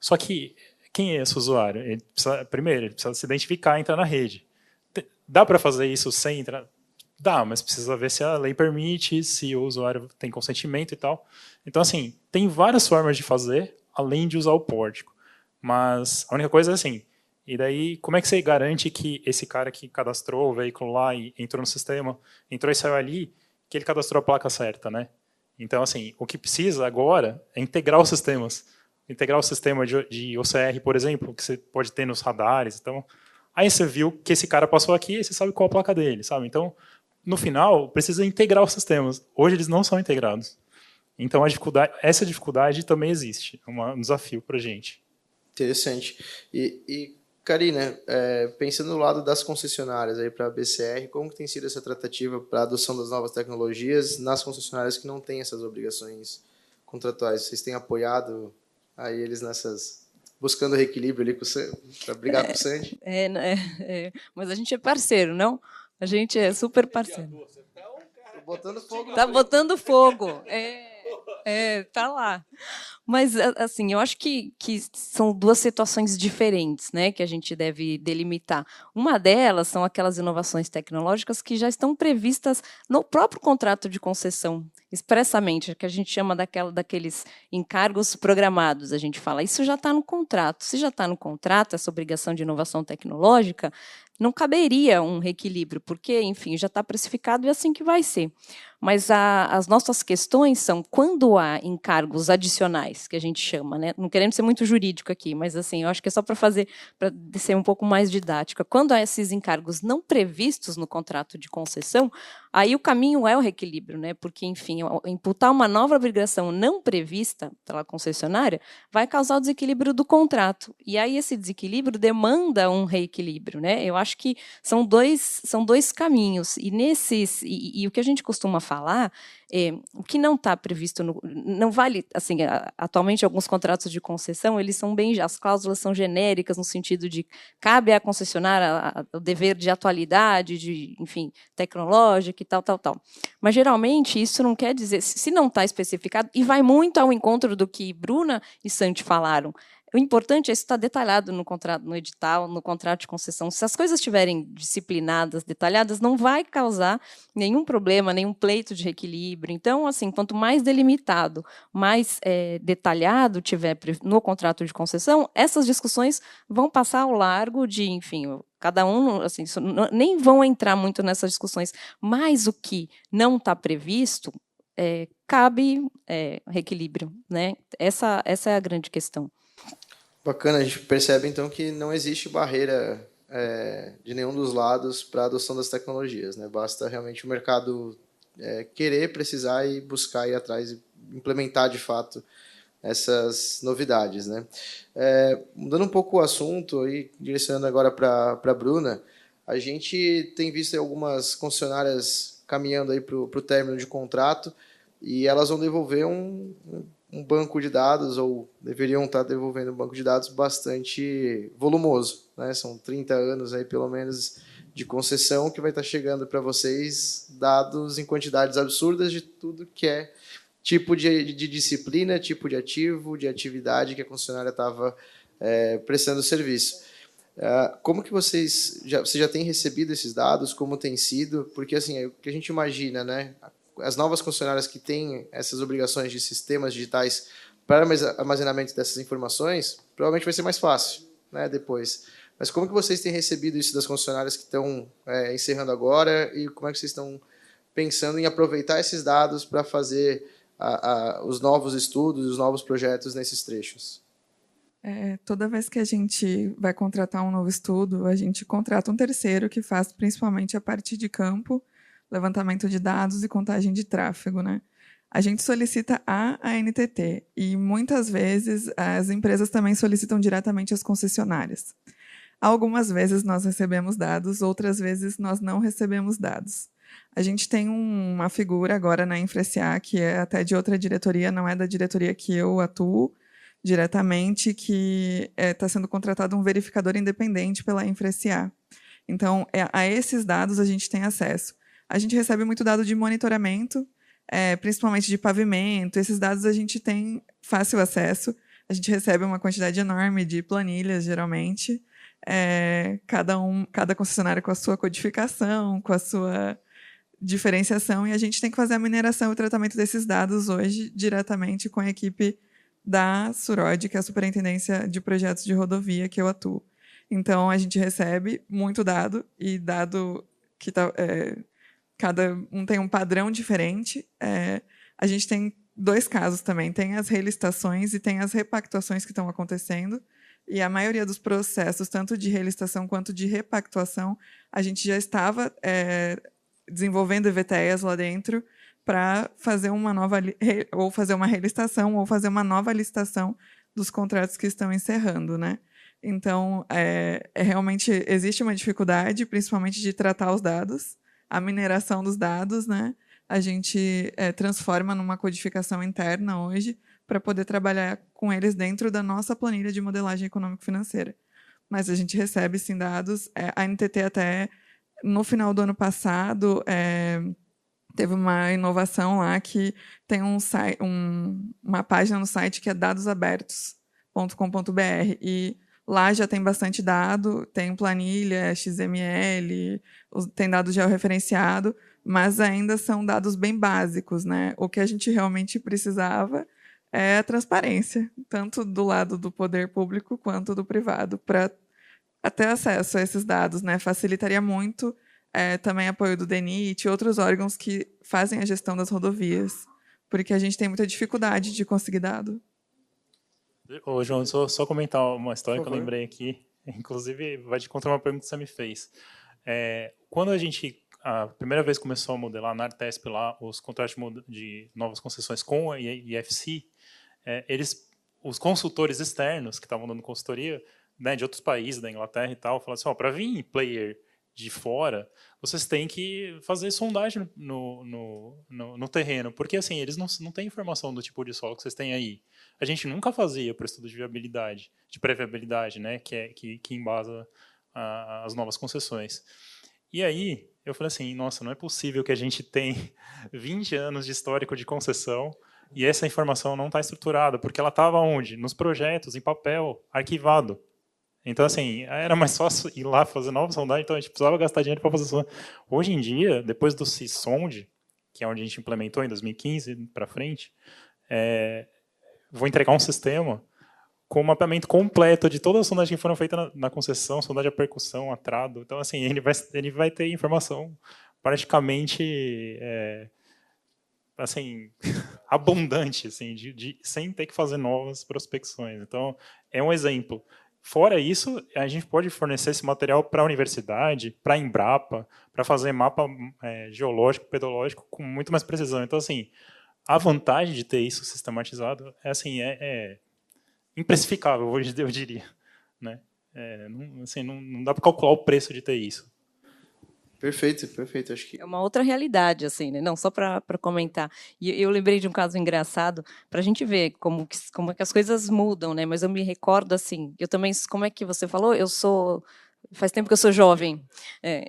Só que, quem é esse usuário? Primeiro, ele precisa se identificar e entrar na rede. Dá para fazer isso sem entrar? Dá, mas precisa ver se a lei permite, se o usuário tem consentimento e tal. Então, assim, tem várias formas de fazer, além de usar o pórtico. Mas a única coisa é assim, e daí, como é que você garante que esse cara que cadastrou o veículo lá e entrou no sistema, entrou e saiu ali, que ele cadastrou a placa certa, né? Então, assim, o que precisa agora é integrar os sistemas. Integrar o sistema de OCR, por exemplo, que você pode ter nos radares. Então, Aí você viu que esse cara passou aqui e você sabe qual a placa dele, sabe? Então, no final, precisa integrar os sistemas. Hoje eles não são integrados. Então, essa dificuldade também existe. É um desafio para a gente. Interessante. E Karina, pensando no lado das concessionárias para a BCR, como que tem sido essa tratativa para a adoção das novas tecnologias nas concessionárias que não têm essas obrigações contratuais? Vocês têm apoiado aí eles buscando reequilíbrio ali para brigar com o Sandy? Mas a gente é parceiro, não? A gente é super parceiro. Botando fogo. Tá botando fogo. Tá lá. Mas, assim, eu acho que são duas situações diferentes, né, que a gente deve delimitar. Uma delas são aquelas inovações tecnológicas que já estão previstas no próprio contrato de concessão, expressamente, que a gente chama daqueles encargos programados. A gente fala, isso já está no contrato. Se já está no contrato, essa obrigação de inovação tecnológica, não caberia um reequilíbrio, porque, enfim, já está precificado e é assim que vai ser. Mas as nossas questões são quando há encargos adicionais, que a gente chama, né? Não querendo ser muito jurídico aqui, mas assim, eu acho que é só para ser um pouco mais didática. Quando há esses encargos não previstos no contrato de concessão, aí o caminho é o reequilíbrio, né? Porque, enfim, imputar uma nova obrigação não prevista pela concessionária vai causar o desequilíbrio do contrato. E aí esse desequilíbrio demanda um reequilíbrio, né? Eu acho que são dois caminhos. E o que a gente costuma falar, o que não está previsto, não vale, assim, atualmente alguns contratos de concessão, eles são as cláusulas são genéricas no sentido de cabe à concessionária o dever de atualidade, enfim, tecnológica e tal. Mas geralmente isso não quer dizer, se não está especificado, e vai muito ao encontro do que Bruna e Santi falaram. O importante é isso estar detalhado no contrato, no edital, no contrato de concessão. Se as coisas estiverem disciplinadas, detalhadas, não vai causar nenhum problema, nenhum pleito de reequilíbrio. Então, assim, quanto mais delimitado, mais detalhado tiver no contrato de concessão, essas discussões vão passar ao largo de, enfim, cada um, assim, nem vão entrar muito nessas discussões. Mas o que não está previsto, cabe reequilíbrio, né? Essa é a grande questão. Bacana, a gente percebe então que não existe barreira de nenhum dos lados para a adoção das tecnologias, né? Basta realmente o mercado querer, precisar e buscar ir atrás e implementar de fato essas novidades, né? Mudando um pouco o assunto e direcionando agora para a Bruna, a gente tem visto algumas concessionárias caminhando aí para o término de contrato e elas vão devolver um banco de dados, ou deveriam estar devolvendo um banco de dados bastante volumoso, né? São 30 anos, aí, pelo menos, de concessão, que vai estar chegando para vocês dados em quantidades absurdas de tudo que é tipo de disciplina, tipo de ativo, de atividade que a concessionária estava prestando serviço. Como que você já tem recebido esses dados? Como tem sido? Porque assim, é o que a gente imagina, né? As novas concessionárias que têm essas obrigações de sistemas digitais para armazenamento dessas informações, provavelmente vai ser mais fácil, né, depois. Mas como que vocês têm recebido isso das concessionárias que estão encerrando agora e como é que vocês estão pensando em aproveitar esses dados para fazer os novos estudos, os novos projetos nesses trechos? Toda vez que a gente vai contratar um novo estudo, a gente contrata um terceiro que faz principalmente a parte de campo, levantamento de dados e contagem de tráfego, né? A gente solicita a ANTT e muitas vezes as empresas também solicitam diretamente às concessionárias. Algumas vezes nós recebemos dados, outras vezes nós não recebemos dados. A gente tem uma figura agora na InfraSA, que é até de outra diretoria, não é da diretoria que eu atuo diretamente, que está sendo contratado um verificador independente pela InfraSA. Então, a esses dados a gente tem acesso. A gente recebe muito dado de monitoramento, principalmente de pavimento. Esses dados a gente tem fácil acesso. A gente recebe uma quantidade enorme de planilhas, geralmente. Cada concessionária com a sua codificação, com a sua diferenciação. E a gente tem que fazer a mineração e o tratamento desses dados hoje diretamente com a equipe da SUROD, que é a Superintendência de Projetos de Rodovia, que eu atuo. Então, a gente recebe muito dado, e dado que está... cada um tem um padrão diferente. A gente tem dois casos também. Tem as relicitações e tem as repactuações que estão acontecendo. e a maioria dos processos, tanto de relicitação quanto de repactuação, a gente já estava desenvolvendo EVTEAs lá dentro para fazer uma nova ou fazer uma relicitação ou fazer uma nova licitação dos contratos que estão encerrando, né? Então, realmente existe uma dificuldade, principalmente de tratar os dados, a mineração dos dados, né? A gente transforma numa codificação interna hoje para poder trabalhar com eles dentro da nossa planilha de modelagem econômico-financeira. Mas a gente recebe, sim, dados. A NTT até, no final do ano passado, teve uma inovação lá que tem uma página no site que é dadosabertos.com.br e lá já tem bastante dado, tem planilha, XML, tem dado georreferenciado, mas ainda são dados bem básicos, né? O que a gente realmente precisava é a transparência, tanto do lado do poder público quanto do privado, para ter acesso a esses dados, né? Facilitaria muito também apoio do DENIT e outros órgãos que fazem a gestão das rodovias, porque a gente tem muita dificuldade de conseguir dado. Ô, João, só comentar uma história que eu lembrei aqui, inclusive vai de contra uma pergunta que você me fez. Quando a primeira vez começou a modelar na Artesp lá os contratos de novas concessões com a IFC, os consultores externos que estavam dando consultoria, né, de outros países, da Inglaterra e tal, falaram assim, para vir player de fora, vocês têm que fazer sondagem no terreno, porque assim, eles não têm informação do tipo de solo que vocês têm aí. A gente nunca fazia para estudo de viabilidade, de pré-viabilidade, né, que embasa as novas concessões. E aí, eu falei assim, nossa, não é possível que a gente tem 20 anos de histórico de concessão e essa informação não está estruturada, porque ela estava onde? Nos projetos, em papel, arquivado. Então, assim, era mais fácil ir lá fazer nova sondagem, então a gente precisava gastar dinheiro para fazer sondagem. Hoje em dia, depois do CISOND, que é onde a gente implementou em 2015 para frente, vou entregar um sistema com o mapeamento completo de todas as sondagens que foram feitas na concessão, sondagem a percussão, a trado. Então, assim, ele vai ter informação praticamente assim, abundante, assim, sem ter que fazer novas prospecções. Então, é um exemplo. Fora isso, a gente pode fornecer esse material para a universidade, para a Embrapa, para fazer mapa geológico, pedológico com muito mais precisão. Então, assim, a vantagem de ter isso sistematizado é imprecificável, eu diria, né? Não dá para calcular o preço de ter isso. Perfeito, perfeito. Acho que é uma outra realidade, assim, né? Não, só para comentar. E eu lembrei de um caso engraçado para a gente ver como é que as coisas mudam, né? Mas eu me recordo assim, eu também, como é que você falou? Faz tempo que eu sou jovem.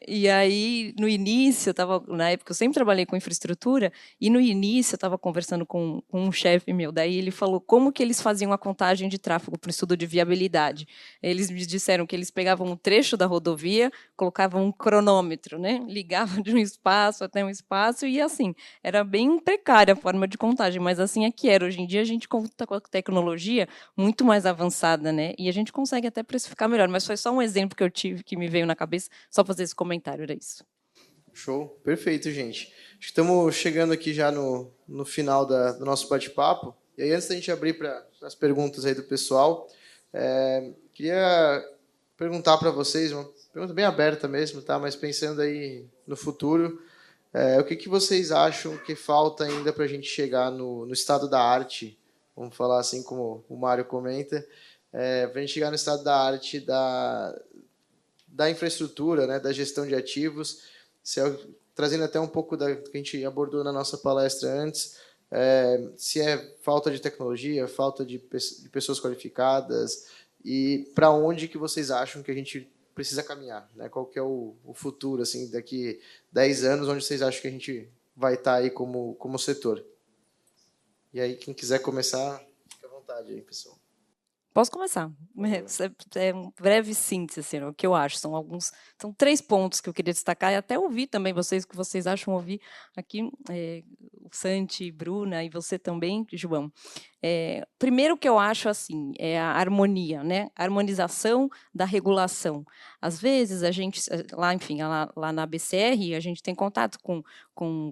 E aí, no início, na época, eu sempre trabalhei com infraestrutura, e no início eu estava conversando com um chefe meu, daí ele falou como que eles faziam a contagem de tráfego para o estudo de viabilidade. Eles me disseram que eles pegavam um trecho da rodovia, colocavam um cronômetro, né? Ligavam de um espaço até um espaço, e assim, era bem precária a forma de contagem, mas assim é que era. Hoje em dia a gente conta com a tecnologia muito mais avançada, né? E a gente consegue até precificar melhor, mas foi só um exemplo que eu tive que me veio na cabeça, só fazer esse comentário, era isso. Show, perfeito, gente. Acho que estamos chegando aqui já no final do nosso bate-papo. E aí, antes da gente abrir para as perguntas aí do pessoal, queria perguntar para vocês, uma pergunta bem aberta mesmo, tá? Mas pensando aí no futuro, o que vocês acham que falta ainda para a gente chegar no estado da arte? Vamos falar assim como o Mário comenta, para a gente chegar no estado da arte da infraestrutura, né, da gestão de ativos, trazendo até um pouco da que a gente abordou na nossa palestra antes, se é falta de tecnologia, falta de pessoas qualificadas, e para onde que vocês acham que a gente precisa caminhar, né? Qual que é o futuro, assim, daqui 10 anos, onde vocês acham que a gente vai estar aí como setor? E aí, quem quiser começar, fica à vontade aí, pessoal. Posso começar? É uma breve síntese, assim, o que eu acho. São 3 pontos que eu queria destacar e até ouvir também vocês, o que vocês acham, ouvir aqui, o Santi, Bruna e você também, João. Primeiro que eu acho assim é a harmonia, né? A harmonização da regulação. Às vezes a gente lá, enfim, lá na BCR a gente tem contato com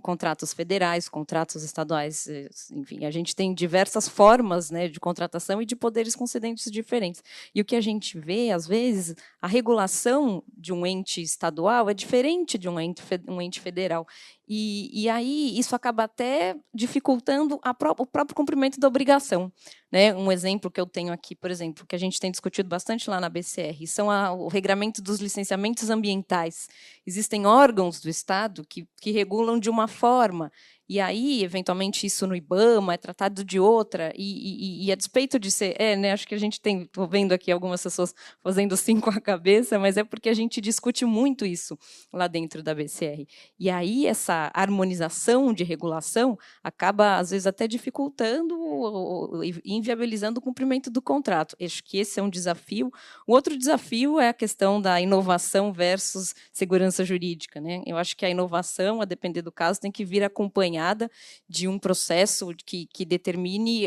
contratos federais, contratos estaduais, enfim, a gente tem diversas formas, né, de contratação e de poderes concedentes diferentes. E o que a gente vê, às vezes, a regulação de um ente estadual é diferente de um ente federal. E aí isso acaba até dificultando o próprio cumprimento da obrigação. Né? Um exemplo que eu tenho aqui, por exemplo, que a gente tem discutido bastante lá na BCR, são o regramento dos licenciamentos ambientais. Existem órgãos do Estado que regulam de uma forma, e aí, eventualmente, isso no IBAMA é tratado de outra, e a despeito de ser... né, acho que a gente tem... Estou vendo aqui algumas pessoas fazendo sim com a cabeça, mas é porque a gente discute muito isso lá dentro da BCR. E aí, essa harmonização de regulação acaba, às vezes, até dificultando e inviabilizando o cumprimento do contrato. Acho que esse é um desafio. O outro desafio é a questão da inovação versus segurança jurídica. Né? Eu acho que a inovação, a depender do caso, tem que vir acompanhada de um processo que determine,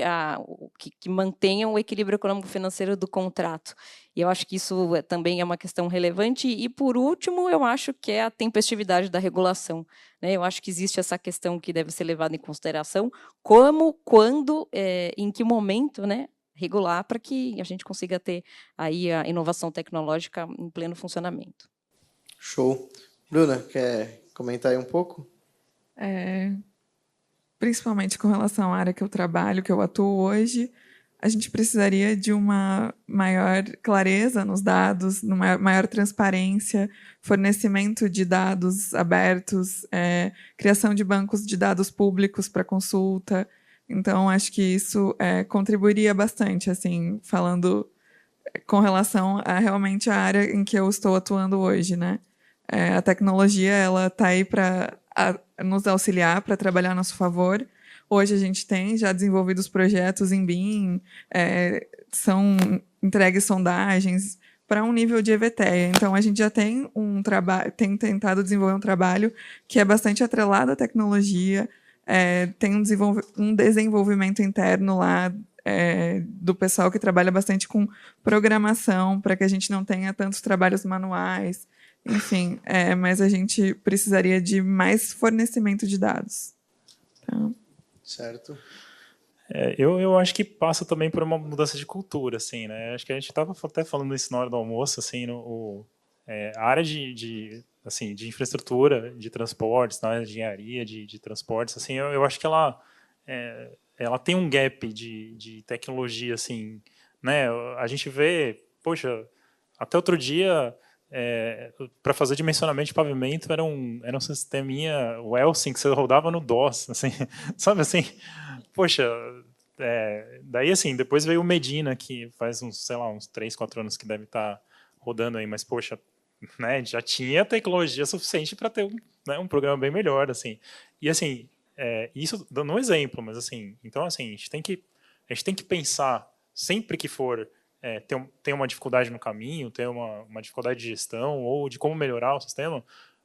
que mantenha o equilíbrio econômico-financeiro do contrato. E eu acho que isso também é uma questão relevante. E, por último, eu acho que é a tempestividade da regulação. Né? Eu acho que existe essa questão que deve ser levada em consideração, como, quando, em que momento, né, regular para que a gente consiga ter aí a inovação tecnológica em pleno funcionamento. Show. Bruna, quer comentar aí um pouco? Principalmente com relação à área que eu trabalho, que eu atuo hoje, a gente precisaria de uma maior clareza nos dados, uma maior transparência, fornecimento de dados abertos, criação de bancos de dados públicos para consulta. Então, acho que isso contribuiria bastante, assim, falando com relação a realmente a área em que eu estou atuando hoje, né? A tecnologia ela está aí para nos auxiliar, para trabalhar a nosso favor. Hoje a gente tem já desenvolvidos projetos em BIM, são entregues sondagens para um nível de EVTEA. Então, a gente já tem tem tentado desenvolver um trabalho que é bastante atrelado à tecnologia, tem um desenvolvimento interno lá do pessoal que trabalha bastante com programação, para que a gente não tenha tantos trabalhos manuais. Enfim, mas a gente precisaria de mais fornecimento de dados. Então, certo. Eu acho que passa também por uma mudança de cultura, assim, né? Acho que a gente estava até falando isso na hora do almoço, assim, a área de infraestrutura, de transportes, na área de engenharia, de transportes, assim, eu acho que ela tem um gap de tecnologia, assim, né? A gente vê, poxa, até outro dia, para fazer dimensionamento de pavimento era um sisteminha Welsing que você rodava no DOS, assim, sabe assim? Poxa, daí assim, depois veio o Medina, que faz uns 3, 4 anos que deve estar rodando aí, mas poxa, né, já tinha tecnologia suficiente para ter um programa bem melhor, assim. E assim, isso dando um exemplo, mas assim, então assim, a gente tem que pensar sempre que for tem uma dificuldade no caminho, tem uma dificuldade de gestão ou de como melhorar o sistema,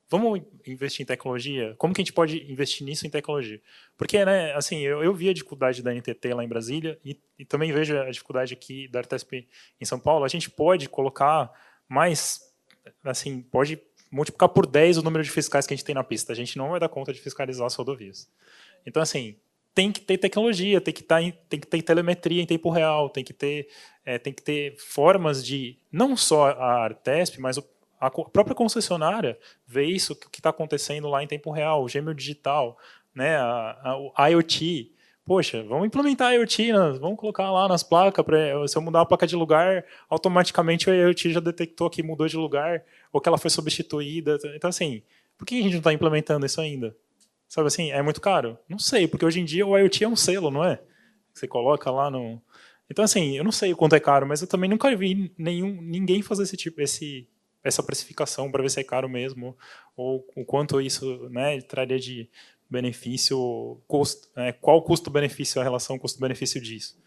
vamos investir em tecnologia? Como que a gente pode investir nisso em tecnologia? Porque, né, assim, eu vi a dificuldade da NTT lá em Brasília e também vejo a dificuldade aqui da Artesp em São Paulo. A gente pode colocar mais, assim, pode multiplicar por 10 o número de fiscais que a gente tem na pista. A gente não vai dar conta de fiscalizar as rodovias. Então, assim, tem que ter tecnologia, tem que ter telemetria em tempo real, tem que ter formas de, não só a Artesp, mas a própria concessionária ver isso que está acontecendo lá em tempo real, o gêmeo digital, né, o IoT. Poxa, vamos implementar a IoT, vamos colocar lá nas placas, se eu mudar a placa de lugar, automaticamente a IoT já detectou que mudou de lugar, ou que ela foi substituída. Então, assim, por que a gente não está implementando isso ainda? Sabe assim, é muito caro? Não sei, porque hoje em dia o IoT é um selo, não é? Você coloca lá no... Então, assim, eu não sei o quanto é caro, mas eu também nunca vi ninguém fazer essa precificação para ver se é caro mesmo, ou o quanto isso, né, traria de benefício, custo, qual o custo-benefício, a relação custo-benefício disso.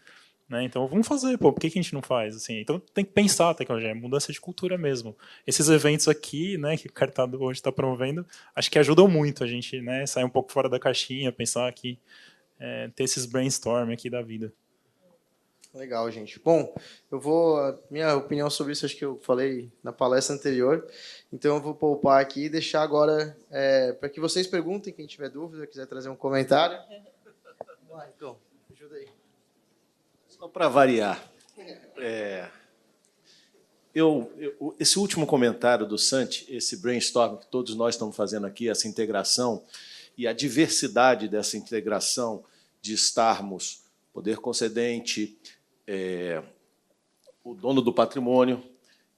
Né? Então, vamos fazer, por que a gente não faz? Assim? Então, tem que pensar a tecnologia, é mudança de cultura mesmo. Esses eventos aqui, né, que o Cartado hoje está promovendo, acho que ajudam muito a gente, né, sair um pouco fora da caixinha, pensar aqui, ter esses brainstorm aqui da vida. Legal, gente. Bom, minha opinião sobre isso, acho que eu falei na palestra anterior, então eu vou poupar aqui e deixar agora para que vocês perguntem, quem tiver dúvida, quiser trazer um comentário. Vai, então, ajuda aí. Só para variar, esse último comentário do Santi, esse brainstorm que todos nós estamos fazendo aqui, essa integração e a diversidade dessa integração de estarmos poder concedente, o dono do patrimônio,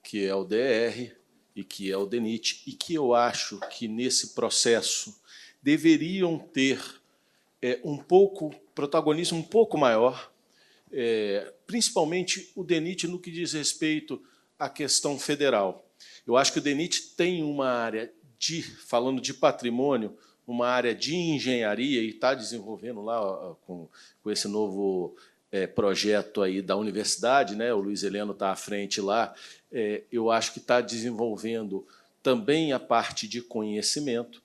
que é o DR e que é o DENIT, e que eu acho que, nesse processo, deveriam ter protagonismo um pouco maior, principalmente o DENIT no que diz respeito à questão federal. Eu acho que o DENIT tem uma área falando de patrimônio, uma área de engenharia, e está desenvolvendo lá com esse novo projeto aí da universidade, né? O Luiz Heleno está à frente lá. Eu acho que está desenvolvendo também a parte de conhecimento.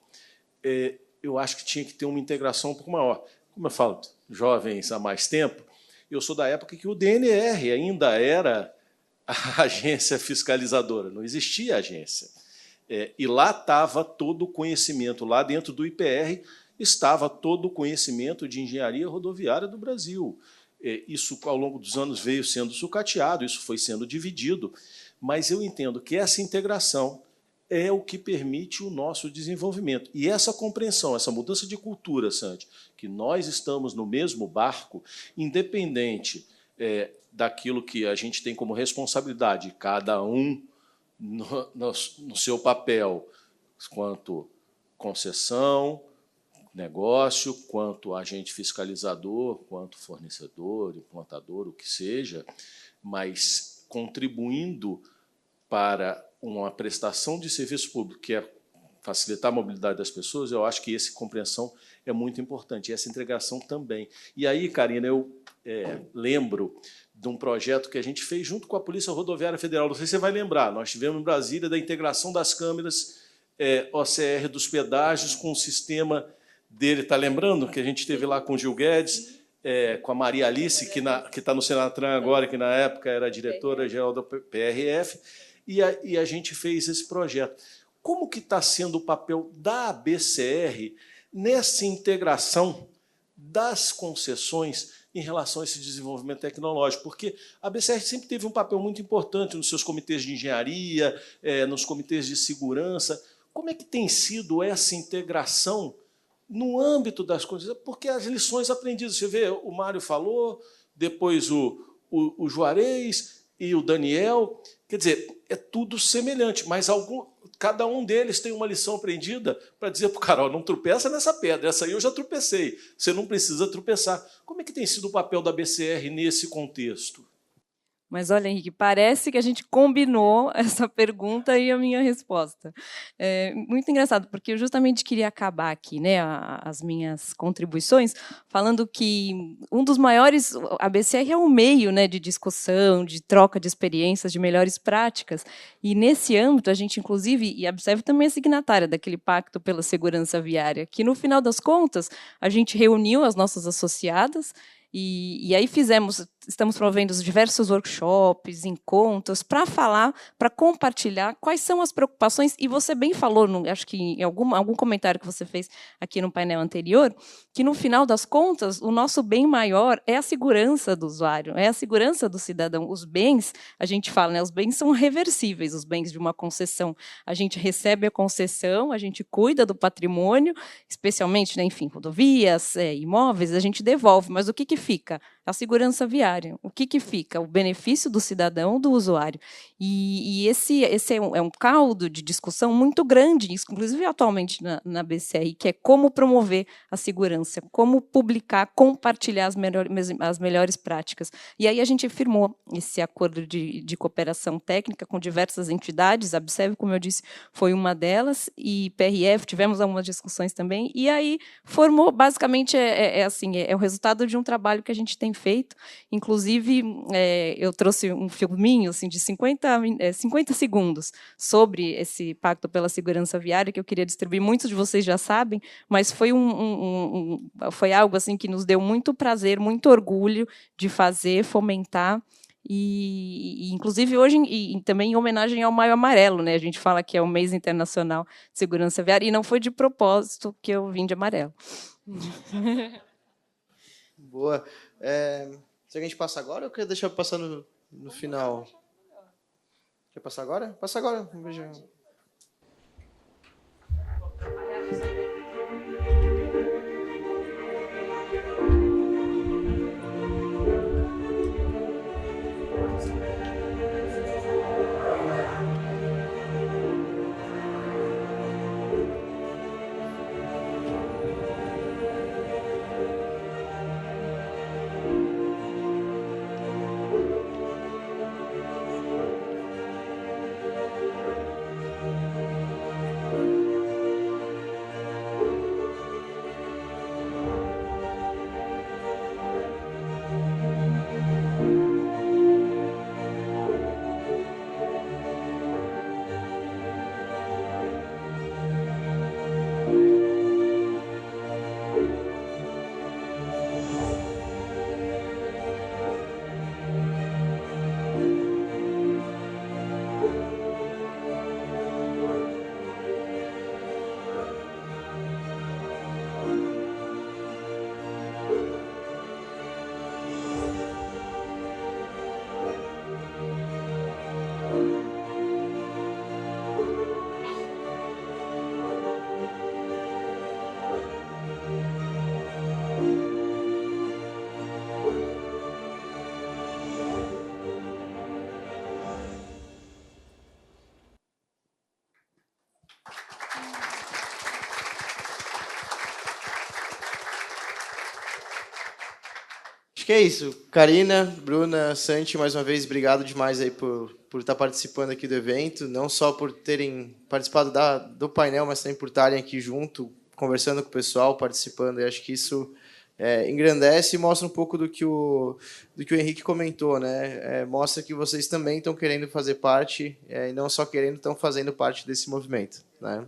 Eu acho que tinha que ter uma integração um pouco maior. Como eu falo, jovens há mais tempo, eu sou da época que o DNR ainda era a agência fiscalizadora, não existia agência. E lá estava todo o conhecimento, lá dentro do IPR estava todo o conhecimento de engenharia rodoviária do Brasil. Isso, ao longo dos anos, veio sendo sucateado, isso foi sendo dividido, mas eu entendo que essa integração é o que permite o nosso desenvolvimento. E essa compreensão, essa mudança de cultura, Santi, que nós estamos no mesmo barco, independente daquilo que a gente tem como responsabilidade, cada um no seu papel, quanto concessão, negócio, quanto agente fiscalizador, quanto fornecedor, implantador, o que seja, mas contribuindo para uma prestação de serviço público, que é facilitar a mobilidade das pessoas, eu acho que essa compreensão é muito importante, e essa integração também. E aí, Karina, eu lembro de um projeto que a gente fez junto com a Polícia Rodoviária Federal. Não sei se você vai lembrar, nós tivemos em Brasília da integração das câmeras OCR dos pedágios com o sistema dele. Está lembrando que a gente esteve lá com o Gil Guedes, com a Maria Alice, que está no Senatran agora, que na época era diretora-geral da PRF, e a gente fez esse projeto. Como que está sendo o papel da ABCR nessa integração das concessões em relação a esse desenvolvimento tecnológico? Porque a ABCR sempre teve um papel muito importante nos seus comitês de engenharia, nos comitês de segurança. Como é que tem sido essa integração no âmbito das coisas? Porque as lições aprendidas, você vê, o Mário falou, depois o Juarez e o Daniel, quer dizer, é tudo semelhante, mas cada um deles tem uma lição aprendida para dizer para o cara, não tropeça nessa pedra, essa aí eu já tropecei, você não precisa tropeçar. Como é que tem sido o papel da BCR nesse contexto? Mas, olha, Henrique, parece que a gente combinou essa pergunta e a minha resposta. É muito engraçado, porque eu justamente queria acabar aqui, né, as minhas contribuições, falando que um dos maiores... A BCR é um meio, né, de discussão, de troca de experiências, de melhores práticas, e, nesse âmbito, a gente, inclusive, e a BCR também é signatária daquele Pacto pela Segurança Viária, que, no final das contas, a gente reuniu as nossas associadas, e aí estamos promovendo diversos workshops, encontros, para falar, para compartilhar quais são as preocupações, e você bem falou, acho que em algum comentário que você fez aqui no painel anterior, que, no final das contas, o nosso bem maior é a segurança do usuário, é a segurança do cidadão. Os bens, a gente fala, né, os bens são reversíveis, os bens de uma concessão. A gente recebe a concessão, a gente cuida do patrimônio, especialmente, né, enfim, rodovias, imóveis, a gente devolve, mas o que fica? A segurança viária. O que fica? O benefício do cidadão, do usuário. E esse é um caldo de discussão muito grande, inclusive atualmente na BCR, que é como promover a segurança, como publicar, compartilhar as melhores práticas. E aí a gente firmou esse acordo de cooperação técnica com diversas entidades, a ABSEV, como eu disse, foi uma delas, e PRF, tivemos algumas discussões também, e aí formou, basicamente, é o resultado de um trabalho que a gente tem feito. Inclusive, eu trouxe um filminho assim, de 50 segundos sobre esse Pacto pela Segurança Viária, que eu queria distribuir. Muitos de vocês já sabem, mas foi, foi algo assim, que nos deu muito prazer, muito orgulho de fazer, fomentar. E inclusive hoje e também em homenagem ao Maio Amarelo, né? A gente fala que é o mês internacional de segurança viária e não foi de propósito que eu vim de amarelo. Boa. Se a gente passa agora ou quer deixar passar no final? Quer passar agora? Passa agora. Vamos ver. Acho que é isso. Karina, Bruna, Santi, mais uma vez, obrigado demais aí por estar participando aqui do evento, não só por terem participado do painel, mas também por estarem aqui junto, conversando com o pessoal, participando. E acho que isso engrandece e mostra um pouco do que o Henrique comentou, né? Mostra que vocês também estão querendo fazer parte, e não só querendo, estão fazendo parte desse movimento, né?